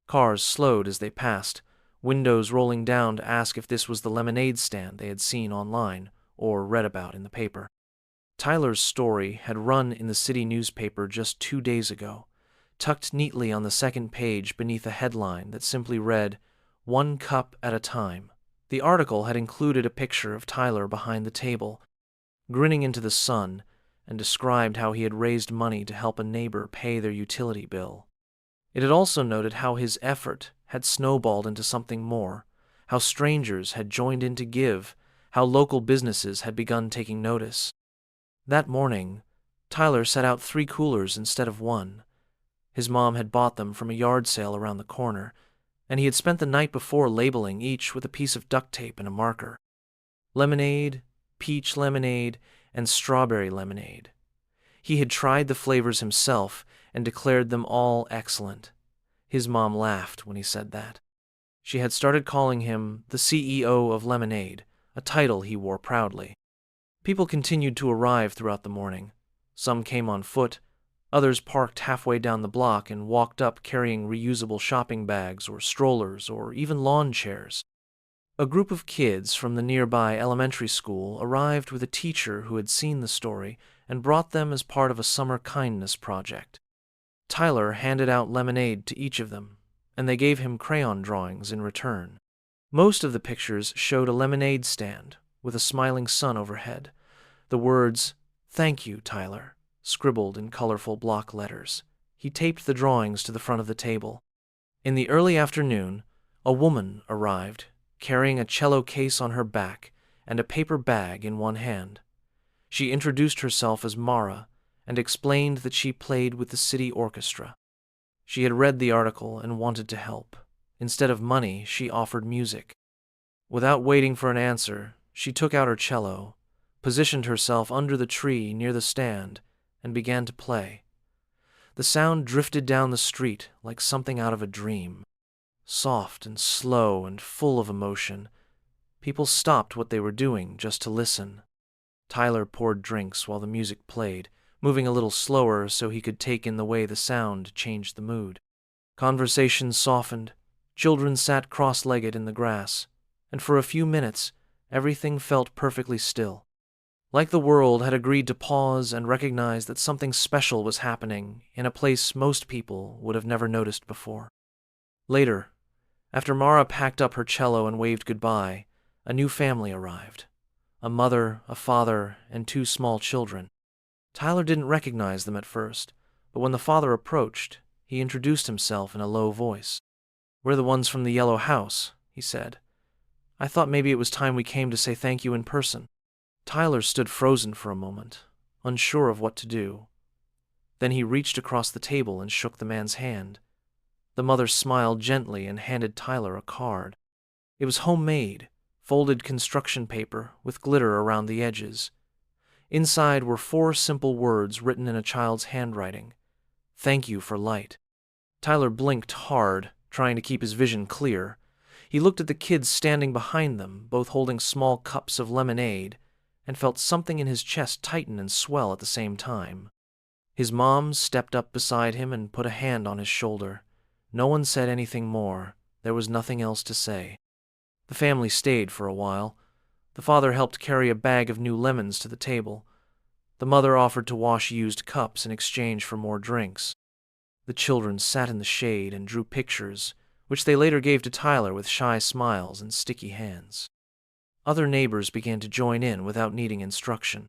Cars slowed as they passed, windows rolling down to ask if this was the lemonade stand they had seen online or read about in the paper. Tyler's story had run in the city newspaper just 2 days ago, tucked neatly on the second page beneath a headline that simply read, "One cup at a time." The article had included a picture of Tyler behind the table, grinning into the sun, and described how he had raised money to help a neighbor pay their utility bill. It had also noted how his effort had snowballed into something more, how strangers had joined in to give, how local businesses had begun taking notice. That morning, Tyler set out 3 coolers instead of 1. His mom had bought them from a yard sale around the corner, and he had spent the night before labeling each with a piece of duct tape and a marker. Lemonade, peach lemonade, and strawberry lemonade. He had tried the flavors himself and declared them all excellent. His mom laughed when he said that. She had started calling him the CEO of Lemonade, a title he wore proudly. People continued to arrive throughout the morning. Some came on foot, others parked halfway down the block and walked up carrying reusable shopping bags or strollers or even lawn chairs. A group of kids from the nearby elementary school arrived with a teacher who had seen the story and brought them as part of a summer kindness project. Tyler handed out lemonade to each of them, and they gave him crayon drawings in return. Most of the pictures showed a lemonade stand with a smiling sun overhead. The words, "Thank you, Tyler," scribbled in colorful block letters. He taped the drawings to the front of the table. In the early afternoon, a woman arrived, carrying a cello case on her back and a paper bag in one hand. She introduced herself as Mara and explained that she played with the city orchestra. She had read the article and wanted to help. Instead of money, she offered music. Without waiting for an answer, she took out her cello, positioned herself under the tree near the stand, and began to play. The sound drifted down the street like something out of a dream. Soft and slow and full of emotion. People stopped what they were doing just to listen. Tyler poured drinks while the music played, moving a little slower so he could take in the way the sound changed the mood. Conversation softened. Children sat cross-legged in the grass, and for a few minutes, everything felt perfectly still. Like the world had agreed to pause and recognize that something special was happening in a place most people would have never noticed before. Later, after Mara packed up her cello and waved goodbye, a new family arrived. A mother, a father, and 2 small children. Tyler didn't recognize them at first, but when the father approached, he introduced himself in a low voice. "We're the ones from the yellow house," he said. "I thought maybe it was time we came to say thank you in person." Tyler stood frozen for a moment, unsure of what to do. Then he reached across the table and shook the man's hand. The mother smiled gently and handed Tyler a card. It was homemade, folded construction paper with glitter around the edges. Inside were 4 simple words written in a child's handwriting. "Thank you for light." Tyler blinked hard, trying to keep his vision clear. He looked at the kids standing behind them, both holding small cups of lemonade, and felt something in his chest tighten and swell at the same time. His mom stepped up beside him and put a hand on his shoulder. No one said anything more. There was nothing else to say. The family stayed for a while. The father helped carry a bag of new lemons to the table. The mother offered to wash used cups in exchange for more drinks. The children sat in the shade and drew pictures, which they later gave to Tyler with shy smiles and sticky hands. Other neighbors began to join in without needing instruction.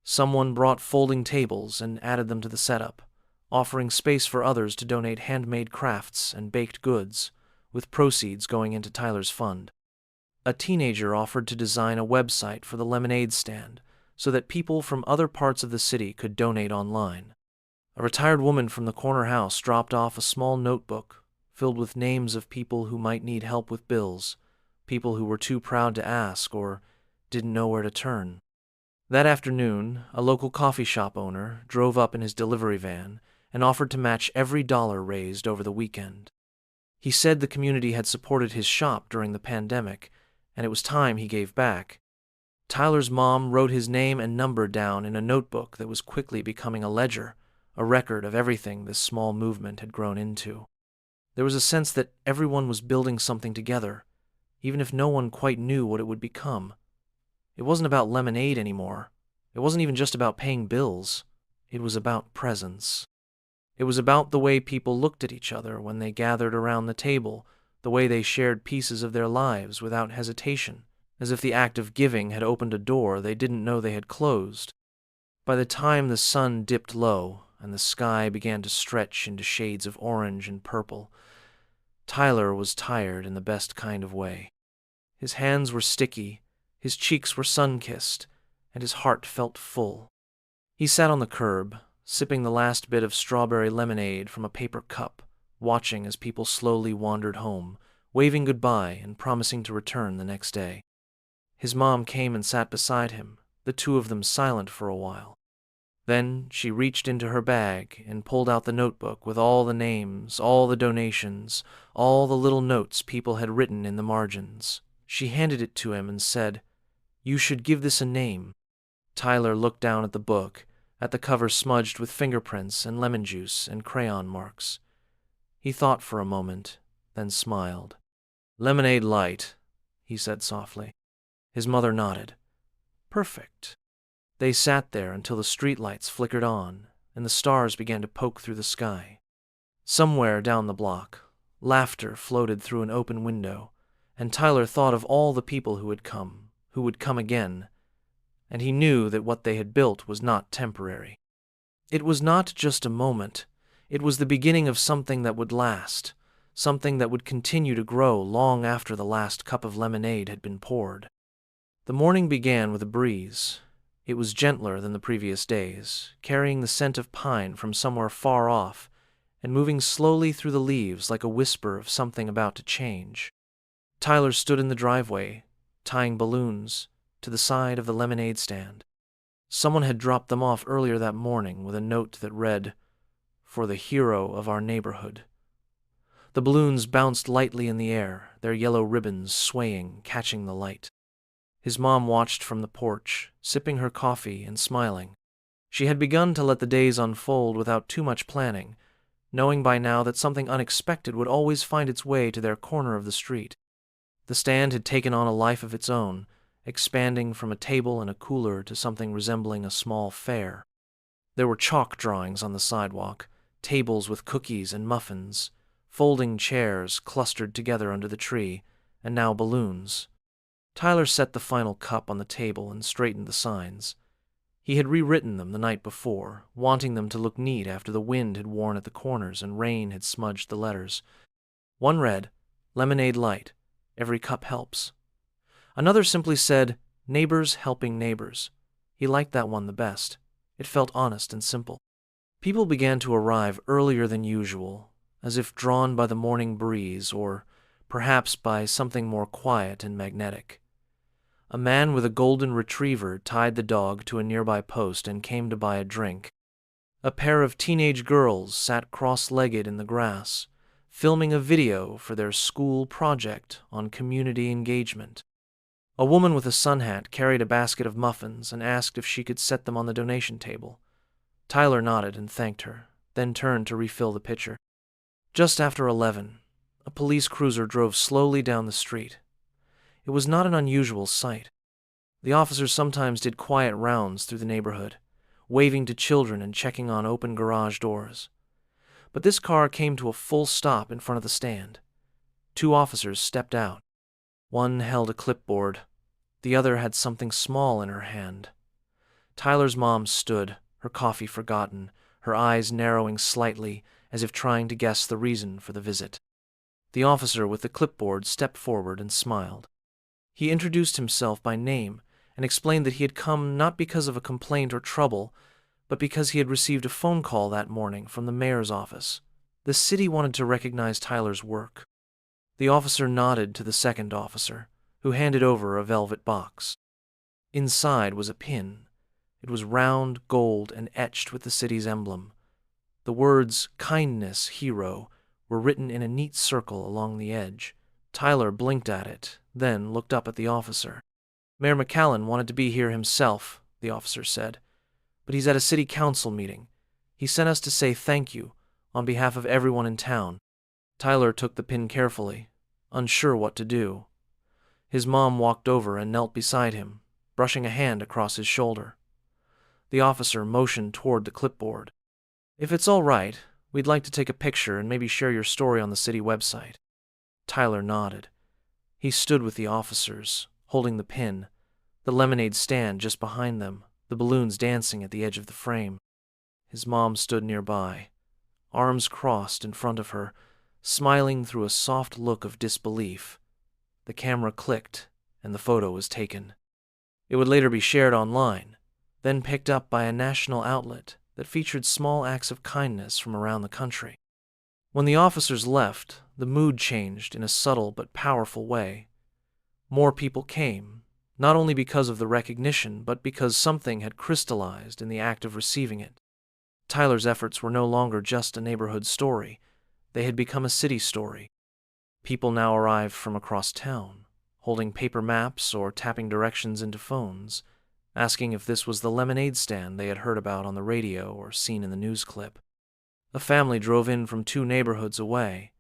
Someone brought folding tables and added them to the setup, offering space for others to donate handmade crafts and baked goods, with proceeds going into Tyler's fund. A teenager offered to design a website for the lemonade stand so that people from other parts of the city could donate online. A retired woman from the corner house dropped off a small notebook filled with names of people who might need help with bills, people who were too proud to ask or didn't know where to turn. That afternoon, a local coffee shop owner drove up in his delivery van and offered to match every dollar raised over the weekend. He said the community had supported his shop during the pandemic, and it was time he gave back. Tyler's mom wrote his name and number down in a notebook that was quickly becoming a ledger, a record of everything this small movement had grown into. There was a sense that everyone was building something together, even if no one quite knew what it would become. It wasn't about lemonade anymore. It wasn't even just about paying bills. It was about presence. It was about the way people looked at each other when they gathered around the table, the way they shared pieces of their lives without hesitation, as if the act of giving had opened a door they didn't know they had closed. By the time the sun dipped low and the sky began to stretch into shades of orange and purple, Tyler was tired in the best kind of way. His hands were sticky, his cheeks were sun-kissed, and his heart felt full. He sat on the curb, sipping the last bit of strawberry lemonade from a paper cup, watching as people slowly wandered home, waving goodbye and promising to return the next day. His mom came and sat beside him, the two of them silent for a while. Then she reached into her bag and pulled out the notebook with all the names, all the donations, all the little notes people had written in the margins. She handed it to him and said, "You should give this a name." Tyler looked down at the book, at the cover smudged with fingerprints and lemon juice and crayon marks. He thought for a moment, then smiled. "Lemonade Light," he said softly. His mother nodded. "Perfect." They sat there until the streetlights flickered on and the stars began to poke through the sky. Somewhere down the block, laughter floated through an open window, and Tyler thought of all the people who would come again, and he knew that what they had built was not temporary. It was not just a moment, it was the beginning of something that would last, something that would continue to grow long after the last cup of lemonade had been poured. The morning began with a breeze. It was gentler than the previous days, carrying the scent of pine from somewhere far off and moving slowly through the leaves like a whisper of something about to change. Tyler stood in the driveway, tying balloons to the side of the lemonade stand. Someone had dropped them off earlier that morning with a note that read, "For the hero of our neighborhood." The balloons bounced lightly in the air, their yellow ribbons swaying, catching the light. His mom watched from the porch, sipping her coffee and smiling. She had begun to let the days unfold without too much planning, knowing by now that something unexpected would always find its way to their corner of the street. The stand had taken on a life of its own, expanding from a table and a cooler to something resembling a small fair. There were chalk drawings on the sidewalk, tables with cookies and muffins, folding chairs clustered together under the tree, and now balloons. Tyler set the final cup on the table and straightened the signs. He had rewritten them the night before, wanting them to look neat after the wind had worn at the corners and rain had smudged the letters. One read, "Lemonade Light. Every cup helps." Another simply said, "Neighbors helping neighbors." He liked that one the best. It felt honest and simple. People began to arrive earlier than usual, as if drawn by the morning breeze or perhaps by something more quiet and magnetic. A man with a golden retriever tied the dog to a nearby post and came to buy a drink. A pair of teenage girls sat cross-legged in the grass, filming a video for their school project on community engagement. A woman with a sun hat carried a basket of muffins and asked if she could set them on the donation table. Tyler nodded and thanked her, then turned to refill the pitcher. Just after 11, a police cruiser drove slowly down the street. It was not an unusual sight. The officers sometimes did quiet rounds through the neighborhood, waving to children and checking on open garage doors. But this car came to a full stop in front of the stand. Two officers stepped out. One held a clipboard. The other had something small in her hand. Tyler's mom stood, her coffee forgotten, her eyes narrowing slightly as if trying to guess the reason for the visit. The officer with the clipboard stepped forward and smiled. He introduced himself by name and explained that he had come not because of a complaint or trouble, but because he had received a phone call that morning from the mayor's office. The city wanted to recognize Tyler's work. The officer nodded to the second officer, who handed over a velvet box. Inside was a pin. It was round, gold, and etched with the city's emblem. The words, "Kindness, Hero," were written in a neat circle along the edge. Tyler blinked at it, then looked up at the officer. "Mayor McCallan wanted to be here himself," the officer said, "but he's at a city council meeting. He sent us to say thank you on behalf of everyone in town." Tyler took the pin carefully, unsure what to do. His mom walked over and knelt beside him, brushing a hand across his shoulder. The officer motioned toward the clipboard. "If it's all right, we'd like to take a picture and maybe share your story on the city website." Tyler nodded. He stood with the officers, holding the pin, the lemonade stand just behind them, the balloons dancing at the edge of the frame. His mom stood nearby, arms crossed in front of her, smiling through a soft look of disbelief. The camera clicked, and the photo was taken. It would later be shared online, then picked up by a national outlet that featured small acts of kindness from around the country. When the officers left, the mood changed in a subtle but powerful way. More people came, not only because of the recognition, but because something had crystallized in the act of receiving it. Tyler's efforts were no longer just a neighborhood story. They had become a city story. People now arrived from across town, holding paper maps or tapping directions into phones, asking if this was the lemonade stand they had heard about on the radio or seen in the news clip. A family drove in from 2 neighborhoods away.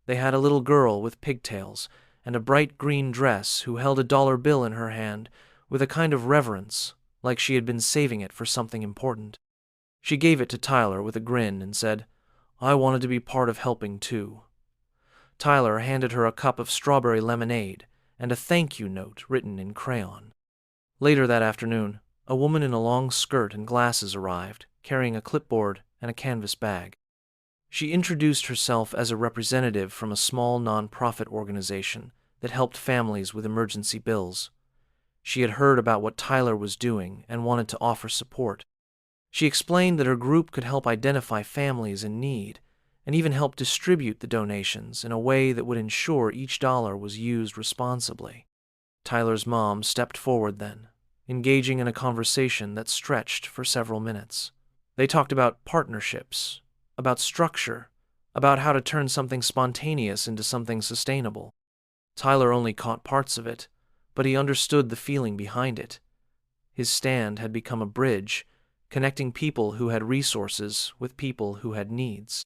They had a little girl with pigtails and a bright green dress who held a dollar bill in her hand with a kind of reverence, like she had been saving it for something important. She gave it to Tyler with a grin and said, "I wanted to be part of helping too." Tyler handed her a cup of strawberry lemonade and a thank you note written in crayon. Later that afternoon, a woman in a long skirt and glasses arrived, carrying a clipboard and a canvas bag. She introduced herself as a representative from a small non-profit organization that helped families with emergency bills. She had heard about what Tyler was doing and wanted to offer support. She explained that her group could help identify families in need and even help distribute the donations in a way that would ensure each dollar was used responsibly. Tyler's mom stepped forward then, engaging in a conversation that stretched for several minutes. They talked about partnerships, about structure, about how to turn something spontaneous into something sustainable. Tyler only caught parts of it, but he understood the feeling behind it. His stand had become a bridge, connecting people who had resources with people who had needs.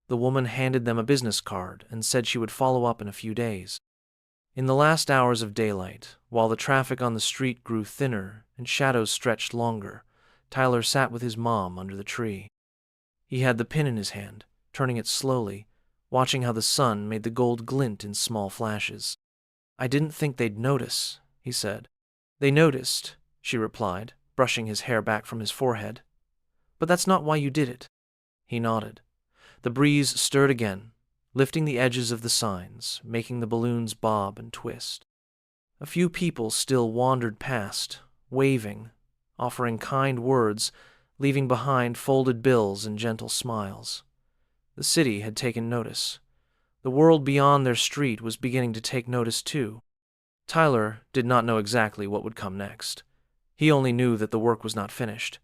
The woman handed them a business card and said she would follow up in a few days. In the last hours of daylight, while the traffic on the street grew thinner and shadows stretched longer, Tyler sat with his mom under the tree. He had the pin in his hand, turning it slowly, watching how the sun made the gold glint in small flashes. "I didn't think they'd notice," he said. "They noticed," she replied, brushing his hair back from his forehead. "But that's not why you did it." He nodded. The breeze stirred again, lifting the edges of the signs, making the balloons bob and twist. A few people still wandered past, waving, offering kind words, leaving behind folded bills and gentle smiles. The city had taken notice. The world beyond their street was beginning to take notice too. Tyler did not know exactly what would come next. He only knew that the work was not finished.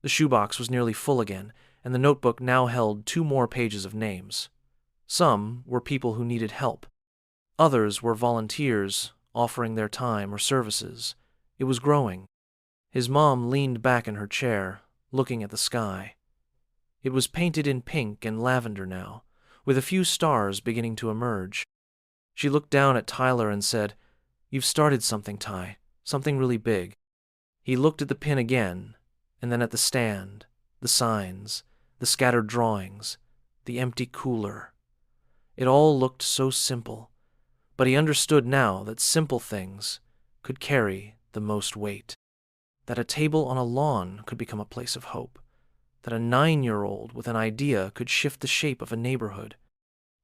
The shoebox was nearly full again, and the notebook now held 2 more pages of names. Some were people who needed help. Others were volunteers offering their time or services. It was growing. His mom leaned back in her chair, looking at the sky. It was painted in pink and lavender now, with a few stars beginning to emerge. She looked down at Tyler and said, "You've started something, Ty, something really big." He looked at the pin again, and then at the stand, the signs, the scattered drawings, the empty cooler. It all looked so simple, but he understood now that simple things could carry the most weight. That a table on a lawn could become a place of hope. That a 9-year-old with an idea could shift the shape of a neighborhood.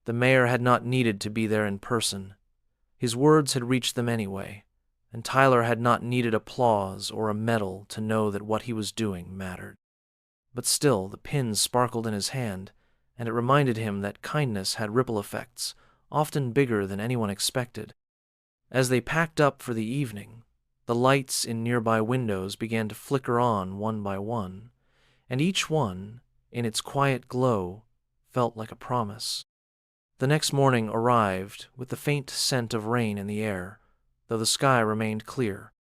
The mayor had not needed to be there in person. His words had reached them anyway, and Tyler had not needed applause or a medal to know that what he was doing mattered. But still, the pin sparkled in his hand, and it reminded him that kindness had ripple effects, often bigger than anyone expected. As they packed up for the evening, the lights in nearby windows began to flicker on one by one, and each one, in its quiet glow, felt like a promise. The next morning arrived with the faint scent of rain in the air, though the sky remained clear.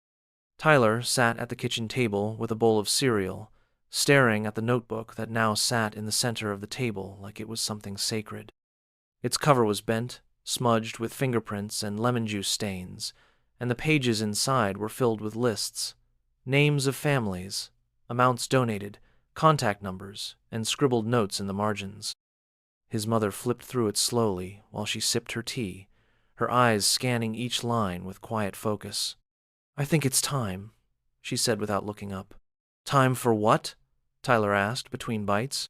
Tyler sat at the kitchen table with a bowl of cereal, staring at the notebook that now sat in the center of the table like it was something sacred. Its cover was bent, smudged with fingerprints and lemon juice stains, and the pages inside were filled with lists, names of families, amounts donated, contact numbers, and scribbled notes in the margins. His mother flipped through it slowly while she sipped her tea, her eyes scanning each line with quiet focus. "I think it's time," she said without looking up. "Time for what?" Tyler asked between bites.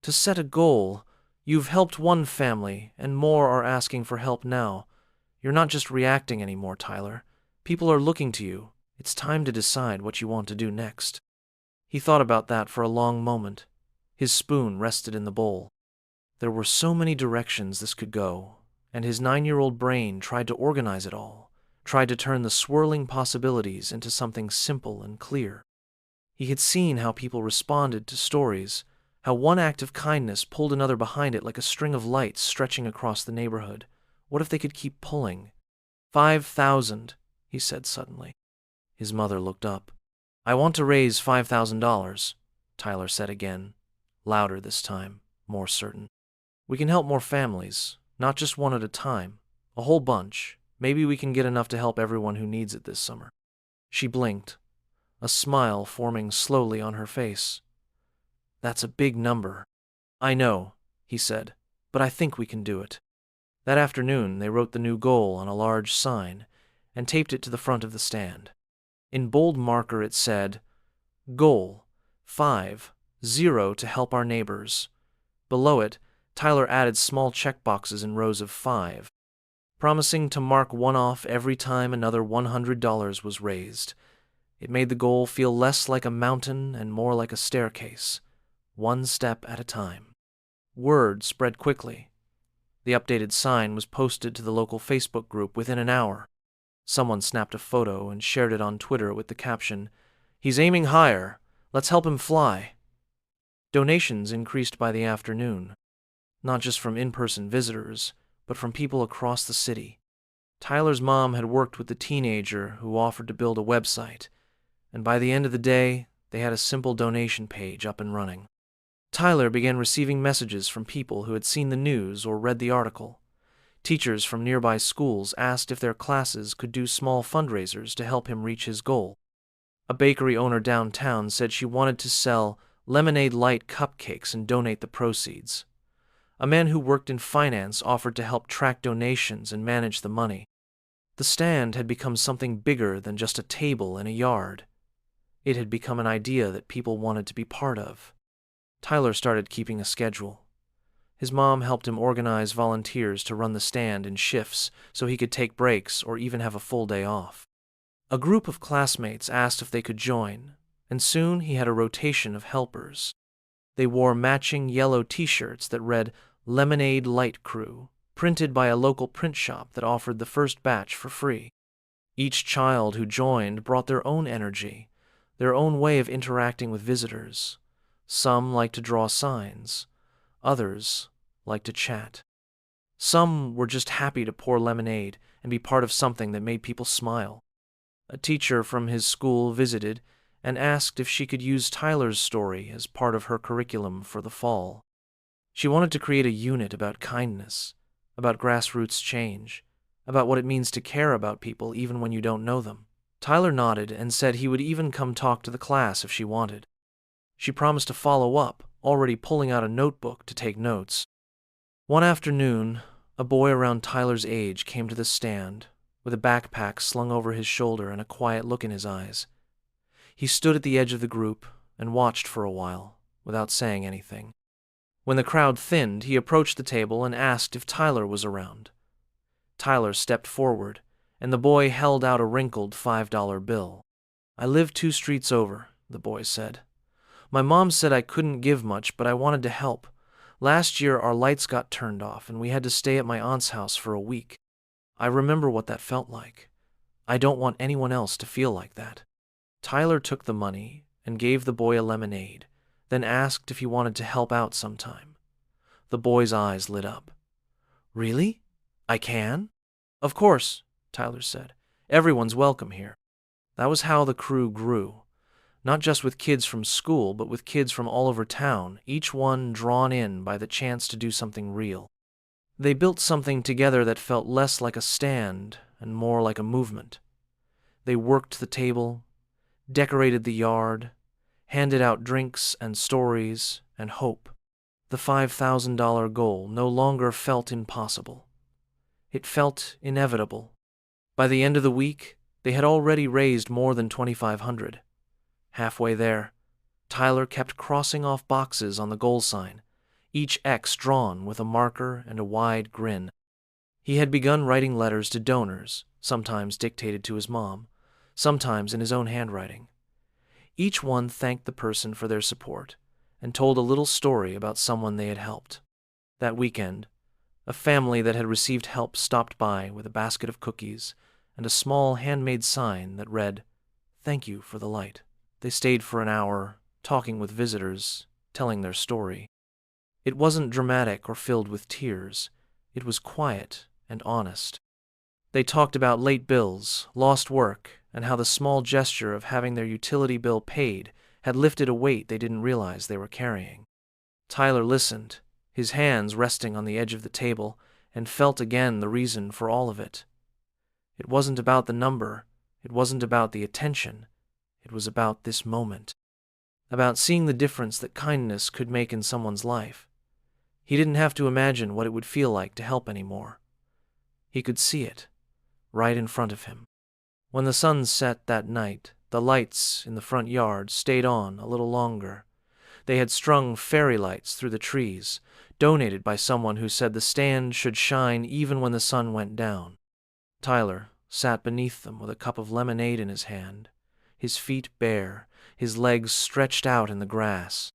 "To set a goal. You've helped one family, and more are asking for help now. You're not just reacting anymore, Tyler. People are looking to you. It's time to decide what you want to do next." He thought about that for a long moment. His spoon rested in the bowl. There were so many directions this could go, and his 9-year-old brain tried to organize it all, tried to turn the swirling possibilities into something simple and clear. He had seen how people responded to stories, how one act of kindness pulled another behind it like a string of lights stretching across the neighborhood. What if they could keep pulling? 5,000, he said suddenly. His mother looked up. "I want to raise $5,000, Tyler said again, louder this time, more certain. "We can help more families, not just one at a time, a whole bunch. Maybe we can get enough to help everyone who needs it this summer." She blinked, a smile forming slowly on her face. "That's a big number." "I know," he said, "but I think we can do it." That afternoon, they wrote the new goal on a large sign and taped it to the front of the stand. In bold marker it said, "Goal 5, 0 to help our neighbors." Below it, Tyler added small checkboxes in rows of 5, promising to mark one off every time another $100 was raised. It made the goal feel less like a mountain and more like a staircase, one step at a time. Word spread quickly. The updated sign was posted to the local Facebook group within an hour. Someone snapped a photo and shared it on Twitter with the caption, "He's aiming higher. Let's help him fly." Donations increased by the afternoon, not just from in-person visitors, but from people across the city. Tyler's mom had worked with the teenager who offered to build a website, and by the end of the day, they had a simple donation page up and running. Tyler began receiving messages from people who had seen the news or read the article. Teachers from nearby schools asked if their classes could do small fundraisers to help him reach his goal. A bakery owner downtown said she wanted to sell Lemonade Light cupcakes and donate the proceeds. A man who worked in finance offered to help track donations and manage the money. The stand had become something bigger than just a table in a yard. It had become an idea that people wanted to be part of. Tyler started keeping a schedule. His mom helped him organize volunteers to run the stand in shifts so he could take breaks or even have a full day off. A group of classmates asked if they could join, and soon he had a rotation of helpers. They wore matching yellow t-shirts that read Lemonade Light Crew, printed by a local print shop that offered the first batch for free. Each child who joined brought their own energy, their own way of interacting with visitors. Some liked to draw signs. Others liked to chat. Some were just happy to pour lemonade and be part of something that made people smile. A teacher from his school visited and asked if she could use Tyler's story as part of her curriculum for the fall. She wanted to create a unit about kindness, about grassroots change, about what it means to care about people even when you don't know them. Tyler nodded and said he would even come talk to the class if she wanted. She promised to follow up, already pulling out a notebook to take notes. One afternoon, a boy around Tyler's age came to the stand, with a backpack slung over his shoulder and a quiet look in his eyes. He stood at the edge of the group and watched for a while, without saying anything. When the crowd thinned, he approached the table and asked if Tyler was around. Tyler stepped forward, and the boy held out a wrinkled $5 bill. "I live 2 streets over," the boy said. "My mom said I couldn't give much, but I wanted to help. Last year our lights got turned off, and we had to stay at my aunt's house for a week. I remember what that felt like. I don't want anyone else to feel like that." Tyler took the money and gave the boy a lemonade, then asked if he wanted to help out sometime. The boy's eyes lit up. "Really? I can?" "Of course," Tyler said. "Everyone's welcome here." That was how the crew grew. not just with kids from school, but with kids from all over town, each one drawn in by the chance to do something real. They built something together that felt less like a stand and more like a movement. They worked the table, decorated the yard, handed out drinks and stories and hope. The $5,000 goal no longer felt impossible. It felt inevitable. By the end of the week, they had already raised more than $2,500. Halfway there, Tyler kept crossing off boxes on the goal sign, each X drawn with a marker and a wide grin. He had begun writing letters to donors, sometimes dictated to his mom, sometimes in his own handwriting. Each one thanked the person for their support and told a little story about someone they had helped. That weekend, a family that had received help stopped by with a basket of cookies and a small handmade sign that read, "Thank you for the light." They stayed for an hour, talking with visitors, telling their story. It wasn't dramatic or filled with tears. It was quiet and honest. They talked about late bills, lost work, and how the small gesture of having their utility bill paid had lifted a weight they didn't realize they were carrying. Tyler listened, his hands resting on the edge of the table, and felt again the reason for all of it. It wasn't about the number, it wasn't about the attention, it was about this moment. About seeing the difference that kindness could make in someone's life. He didn't have to imagine what it would feel like to help anymore. He could see it, right in front of him. When the sun set that night, the lights in the front yard stayed on a little longer. They had strung fairy lights through the trees, donated by someone who said the stand should shine even when the sun went down. Tyler sat beneath them with a cup of lemonade in his hand, his feet bare, his legs stretched out in the grass.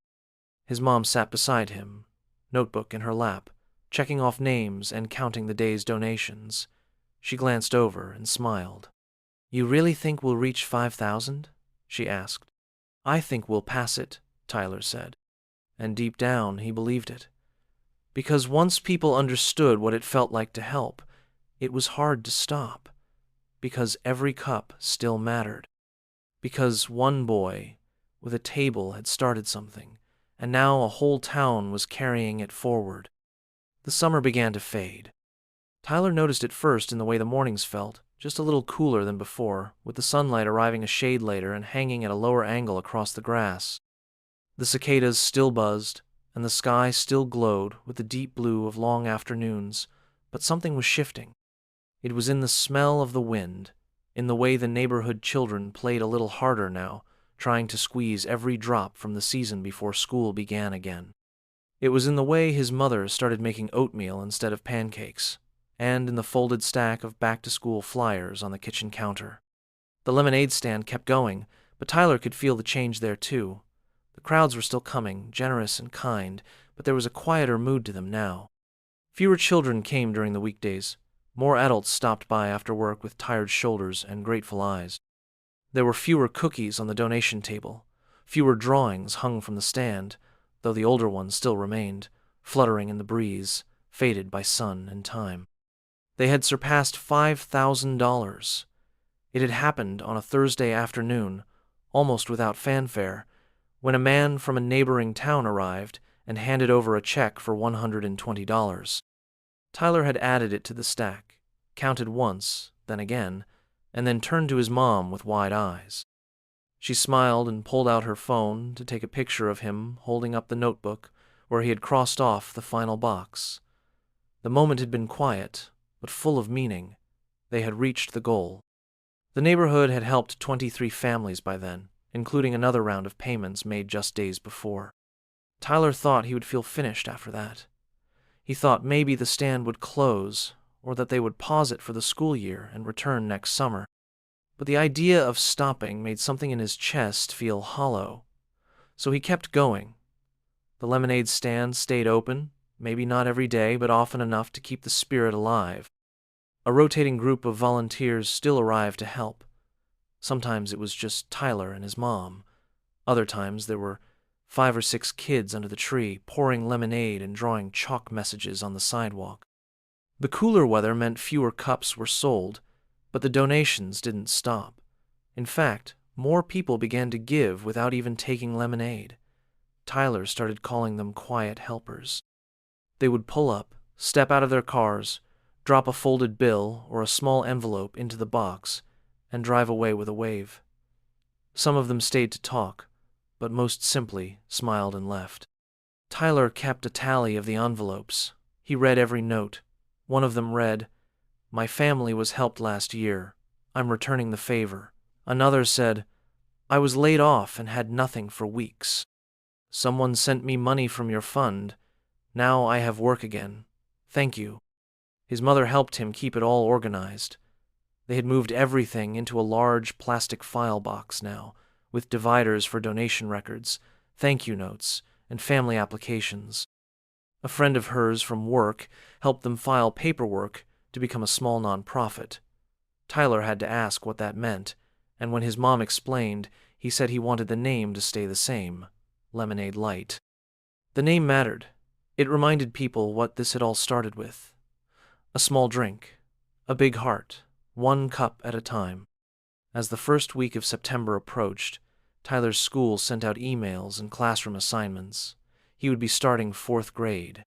His mom sat beside him, notebook in her lap, checking off names and counting the day's donations. She glanced over and smiled. "You really think we'll reach 5,000?" she asked. "I think we'll pass it," Tyler said. And deep down, he believed it. Because once people understood what it felt like to help, it was hard to stop. Because every cup still mattered. Because one boy with a table had started something, and now a whole town was carrying it forward. The summer began to fade. Tyler noticed it first in the way the mornings felt, just a little cooler than before, with the sunlight arriving a shade later and hanging at a lower angle across the grass. The cicadas still buzzed, and the sky still glowed with the deep blue of long afternoons, but something was shifting. It was in the smell of the wind, in the way the neighborhood children played a little harder now, trying to squeeze every drop from the season before school began again. It was in the way his mother started making oatmeal instead of pancakes, and in the folded stack of back-to-school flyers on the kitchen counter. The lemonade stand kept going, but Tyler could feel the change there too. The crowds were still coming, generous and kind, but there was a quieter mood to them now. Fewer children came during the weekdays. More adults stopped by after work with tired shoulders and grateful eyes. There were fewer cookies on the donation table, fewer drawings hung from the stand, though the older ones still remained, fluttering in the breeze, faded by sun and time. They had surpassed $5,000. It had happened on a Thursday afternoon, almost without fanfare, when a man from a neighboring town arrived and handed over a check for $120. Tyler had added it to the stack, counted once, then again, and then turned to his mom with wide eyes. She smiled and pulled out her phone to take a picture of him holding up the notebook where he had crossed off the final box. The moment had been quiet, but full of meaning. They had reached the goal. The neighborhood had helped 23 families by then, including another round of payments made just days before. Tyler thought he would feel finished after that. He thought maybe the stand would close, or that they would pause it for the school year and return next summer. But the idea of stopping made something in his chest feel hollow. So he kept going. The lemonade stand stayed open, maybe not every day, but often enough to keep the spirit alive. A rotating group of volunteers still arrived to help. Sometimes it was just Tyler and his mom. Other times there were 5 or 6 kids under the tree, pouring lemonade and drawing chalk messages on the sidewalk. The cooler weather meant fewer cups were sold, but the donations didn't stop. In fact, More people began to give without even taking lemonade. Tyler started calling them quiet helpers. They would pull up, step out of their cars, drop a folded bill or a small envelope into the box, and drive away with a wave. Some of them stayed to talk, but most simply smiled and left. Tyler kept a tally of the envelopes. He read every note. One of them read, "My family was helped last year. I'm returning the favor." Another said, "I was laid off and had nothing for weeks. Someone sent me money from your fund. Now I have work again. Thank you." His mother helped him keep it all organized. They had moved everything into a large plastic file box now, with dividers for donation records, thank you notes, and family applications. A friend of hers from work helped them file paperwork to become a small nonprofit. Tyler had to ask what that meant, and when his mom explained, he said he wanted the name to stay the same, Lemonade Light. The name mattered. It reminded people what this had all started with. A small drink, a big heart, one cup at a time. As the first week of September approached, Tyler's school sent out emails and classroom assignments. He would be starting 4th grade.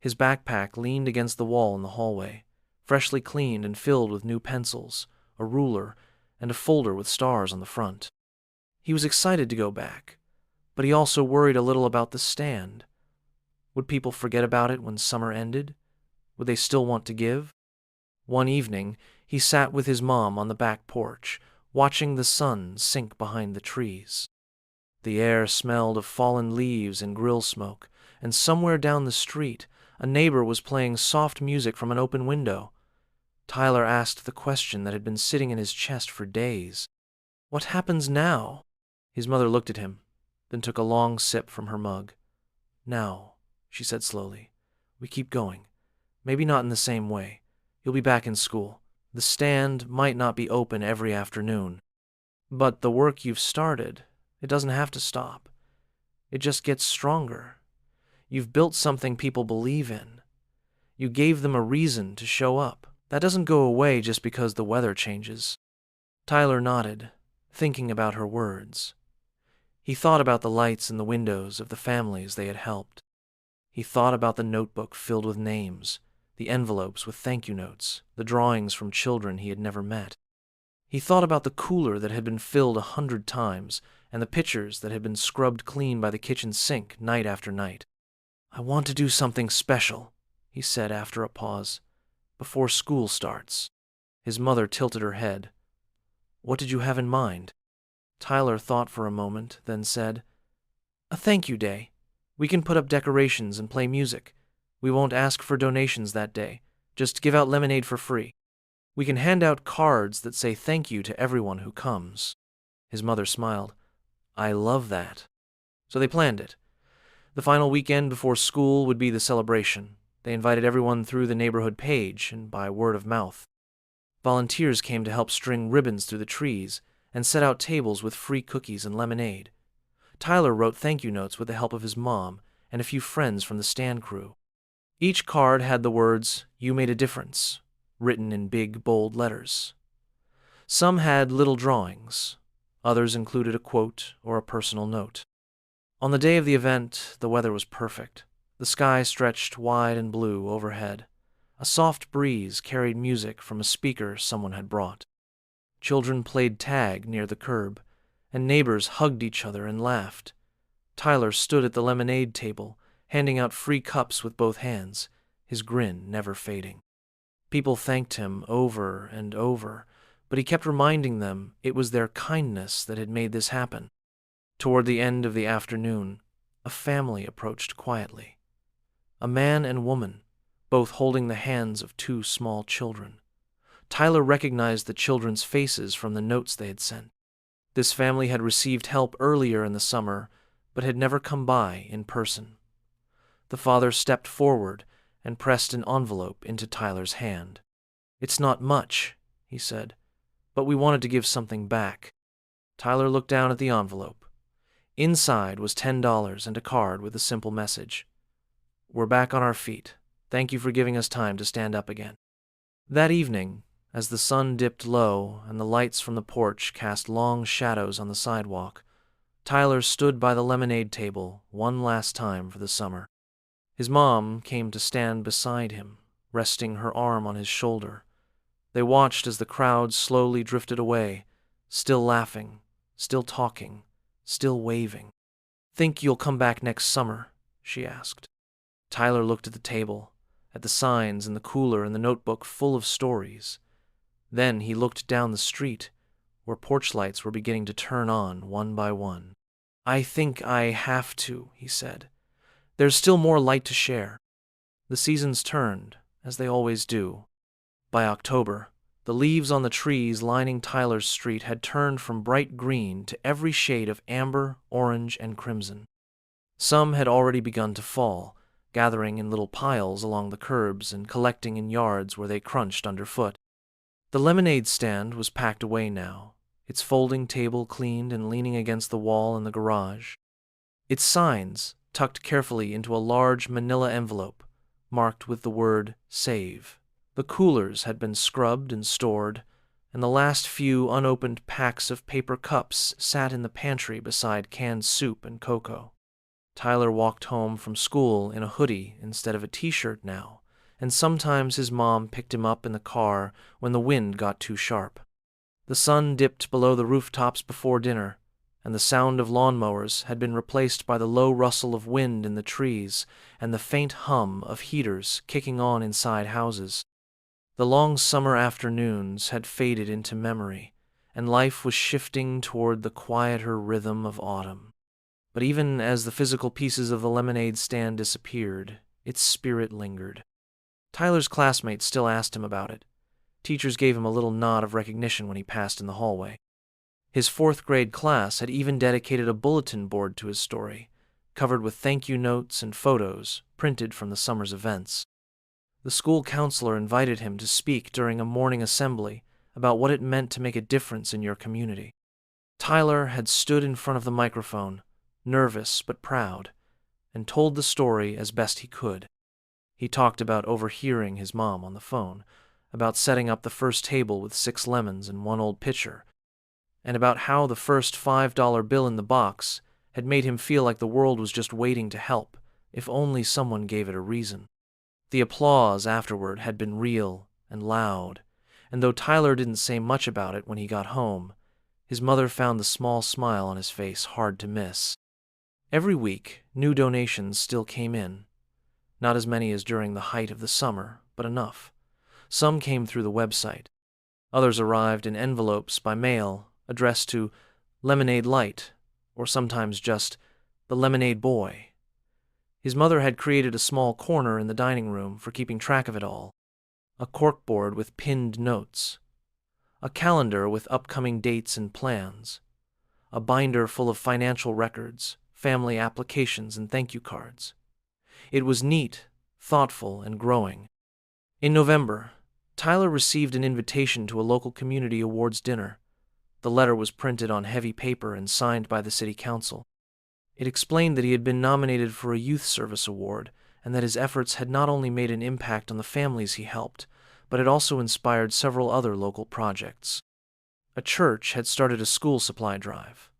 His backpack leaned against the wall in the hallway, freshly cleaned and filled with new pencils, a ruler, and a folder with stars on the front. He was excited to go back, but he also worried a little about the stand. Would people forget about it when summer ended? Would they still want to give? One evening, he sat with his mom on the back porch, watching the sun sink behind the trees. The air smelled of fallen leaves and grill smoke, and somewhere down the street, a neighbor was playing soft music from an open window. Tyler asked the question that had been sitting in his chest for days. What happens now? His mother looked at him, then took a long sip from her mug. Now, she said slowly, we keep going. Maybe not in the same way. You'll be back in school. The stand might not be open every afternoon. But the work you've started, it doesn't have to stop. It just gets stronger. You've built something people believe in. You gave them a reason to show up. That doesn't go away just because the weather changes. Tyler nodded, thinking about her words. He thought about the lights in the windows of the families they had helped. He thought about the notebook filled with names, the envelopes with thank you notes, the drawings from children he had never met. He thought about the cooler that had been filled 100 times and the pitchers that had been scrubbed clean by the kitchen sink night after night. I want to do something special, he said after a pause, before school starts. His mother tilted her head. What did you have in mind? Tyler thought for a moment, then said, A thank you day. We can put up decorations and play music. We won't ask for donations that day. Just give out lemonade for free. We can hand out cards that say thank you to everyone who comes. His mother smiled. I love that. So they planned it. The final weekend before school would be the celebration. They invited everyone through the neighborhood page and by word of mouth. Volunteers came to help string ribbons through the trees and set out tables with free cookies and lemonade. Tyler wrote thank you notes with the help of his mom and a few friends from the stand crew. Each card had the words, You made a difference, written in big, bold letters. Some had little drawings. Others included a quote or a personal note. On the day of the event, the weather was perfect. The sky stretched wide and blue overhead. A soft breeze carried music from a speaker someone had brought. Children played tag near the curb, and neighbors hugged each other and laughed. Tyler stood at the lemonade table, handing out free cups with both hands, his grin never fading. People thanked him over and over, but he kept reminding them it was their kindness that had made this happen. Toward the end of the afternoon, a family approached quietly. A man and woman, both holding the hands of 2 small children. Tyler recognized the children's faces from the notes they had sent. This family had received help earlier in the summer, but had never come by in person. The father stepped forward and pressed an envelope into Tyler's hand. It's not much, he said, but we wanted to give something back. Tyler looked down at the envelope. Inside was $10 and a card with a simple message. We're back on our feet. Thank you for giving us time to stand up again. That evening, As the sun dipped low and the lights from the porch cast long shadows on the sidewalk, Tyler stood by the lemonade table one last time for the summer. His mom came to stand beside him, resting her arm on his shoulder. They watched as the crowd slowly drifted away, still laughing, still talking, still waving. "Think you'll come back next summer?" she asked. Tyler looked at the table, at the signs and the cooler and the notebook full of stories. Then he looked down the street, where porch lights were beginning to turn on one by one. "I think I have to," he said. "There's still more light to share." The seasons turned, as they always do. By October, the leaves on the trees lining Tyler's street had turned from bright green to every shade of amber, orange, and crimson. Some had already begun to fall, gathering in little piles along the curbs and collecting in yards where they crunched underfoot. The lemonade stand was packed away now, its folding table cleaned and leaning against the wall in the garage. Its signs tucked carefully into a large manila envelope, marked with the word "Save." The coolers had been scrubbed and stored, and the last few unopened packs of paper cups sat in the pantry beside canned soup and cocoa. Tyler walked home from school in a hoodie instead of a t-shirt now, and sometimes his mom picked him up in the car when the wind got too sharp. The sun dipped below the rooftops before dinner, and the sound of lawnmowers had been replaced by the low rustle of wind in the trees and the faint hum of heaters kicking on inside houses. The long summer afternoons had faded into memory, and life was shifting toward the quieter rhythm of autumn. But even as the physical pieces of the lemonade stand disappeared, its spirit lingered. Tyler's classmates still asked him about it. Teachers gave him a little nod of recognition when he passed in the hallway. His fourth-grade class had even dedicated a bulletin board to his story, covered with thank-you notes and photos printed from the summer's events. The school counselor invited him to speak during a morning assembly about what it meant to make a difference in your community. Tyler had stood in front of the microphone, nervous but proud, and told the story as best he could. He talked about overhearing his mom on the phone, about setting up the first table with 6 lemons and 1 old pitcher, and about how the first $5 bill in the box had made him feel like the world was just waiting to help, if only someone gave it a reason. The applause afterward had been real and loud, and though Tyler didn't say much about it when he got home, his mother found the small smile on his face hard to miss. Every week, new donations still came in. Not as many as during the height of the summer, but enough. Some came through the website. Others arrived in envelopes by mail addressed to Lemonade Light, or sometimes just the Lemonade Boy. His mother had created a small corner in the dining room for keeping track of it all. A corkboard with pinned notes. A calendar with upcoming dates and plans. A binder full of financial records, family applications, and thank you cards. It was neat, thoughtful, and growing. In November, Tyler received an invitation to a local community awards dinner. The letter was printed on heavy paper and signed by the city council. It explained that he had been nominated for a youth service award and that his efforts had not only made an impact on the families he helped, but had also inspired several other local projects. A church had started a school supply drive.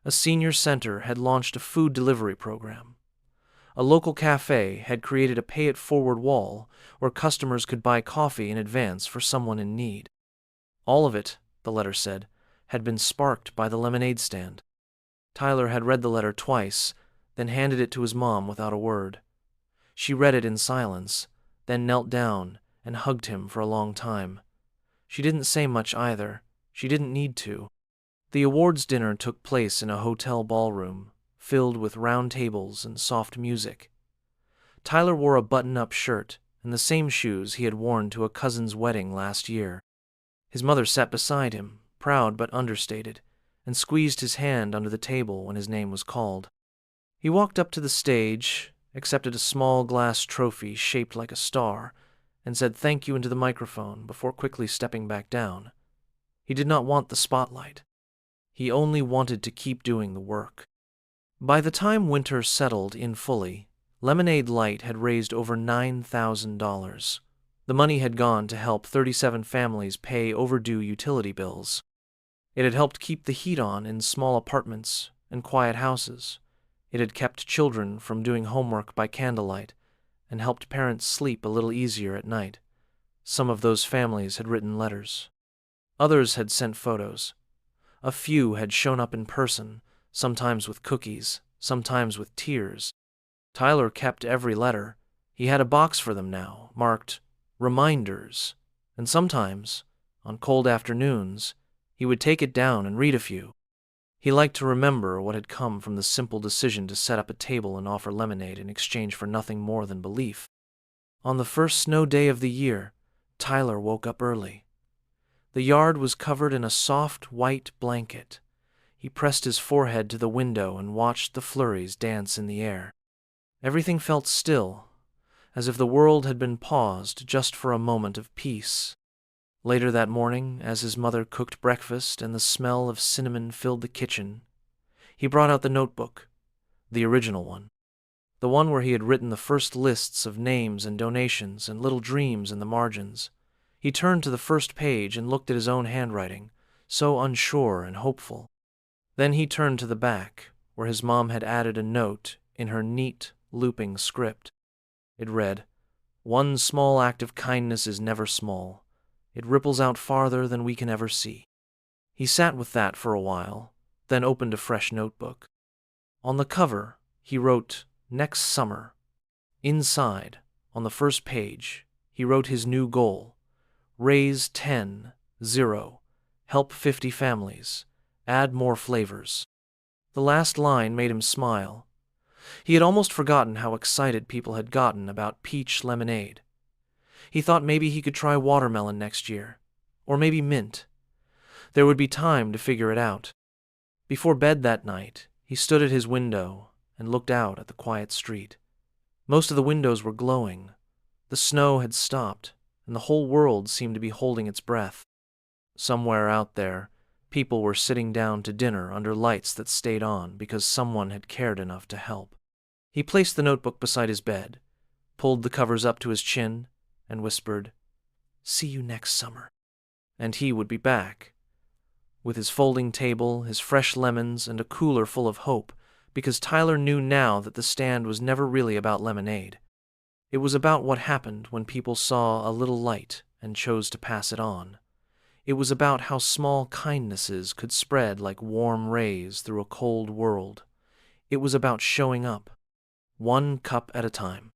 A senior center had launched a food delivery program. A local cafe had created a pay-it-forward wall where customers could buy coffee in advance for someone in need. All of it, the letter said, had been sparked by the lemonade stand. Tyler had read the letter twice, then handed it to his mom without a word. She read it in silence, then knelt down and hugged him for a long time. She didn't say much either. She didn't need to. The awards dinner took place in a hotel ballroom, filled with round tables and soft music. Tyler wore a button-up shirt and the same shoes he had worn to a cousin's wedding last year. His mother sat beside him, proud but understated, and squeezed his hand under the table when his name was called. He walked up to the stage, accepted a small glass trophy shaped like a star, and said thank you into the microphone before quickly stepping back down. He did not want the spotlight. He only wanted to keep doing the work. By the time winter settled in fully, Lemonade Light had raised over $9,000. The money had gone to help 37 families pay overdue utility bills. It had helped keep the heat on in small apartments and quiet houses. It had kept children from doing homework by candlelight and helped parents sleep a little easier at night. Some of those families had written letters. Others had sent photos. A few had shown up in person, sometimes with cookies, sometimes with tears. Tyler kept every letter. He had a box for them now, marked reminders, and sometimes, on cold afternoons, he would take it down and read a few. He liked to remember what had come from the simple decision to set up a table and offer lemonade in exchange for nothing more than belief. On the first snow day of the year, Tyler woke up early. The yard was covered in a soft white blanket. He pressed his forehead to the window and watched the flurries dance in the air. Everything felt still, as if the world had been paused just for a moment of peace. Later that morning, as his mother cooked breakfast and the smell of cinnamon filled the kitchen, he brought out the notebook, the original one, the one where he had written the first lists of names and donations and little dreams in the margins. He turned to the first page and looked at his own handwriting, so unsure and hopeful. Then he turned to the back, where his mom had added a note in her neat, looping script. It read, "One small act of kindness is never small. It ripples out farther than we can ever see." He sat with that for a while, then opened a fresh notebook. On the cover, he wrote, "Next summer." Inside, on the first page, he wrote his new goal: raise 10-0, help 50 families, add more flavors. The last line made him smile. He had almost forgotten how excited people had gotten about peach lemonade. He thought maybe he could try watermelon next year, or maybe mint. There would be time to figure it out. Before bed that night, he stood at his window and looked out at the quiet street. Most of the windows were glowing. The snow had stopped, and the whole world seemed to be holding its breath. Somewhere out there, people were sitting down to dinner under lights that stayed on because someone had cared enough to help. He placed the notebook beside his bed, pulled the covers up to his chin, and whispered, "See you next summer." And he would be back, with his folding table, his fresh lemons, and a cooler full of hope, because Tyler knew now that the stand was never really about lemonade. It was about what happened when people saw a little light and chose to pass it on. It was about how small kindnesses could spread like warm rays through a cold world. It was about showing up, one cup at a time.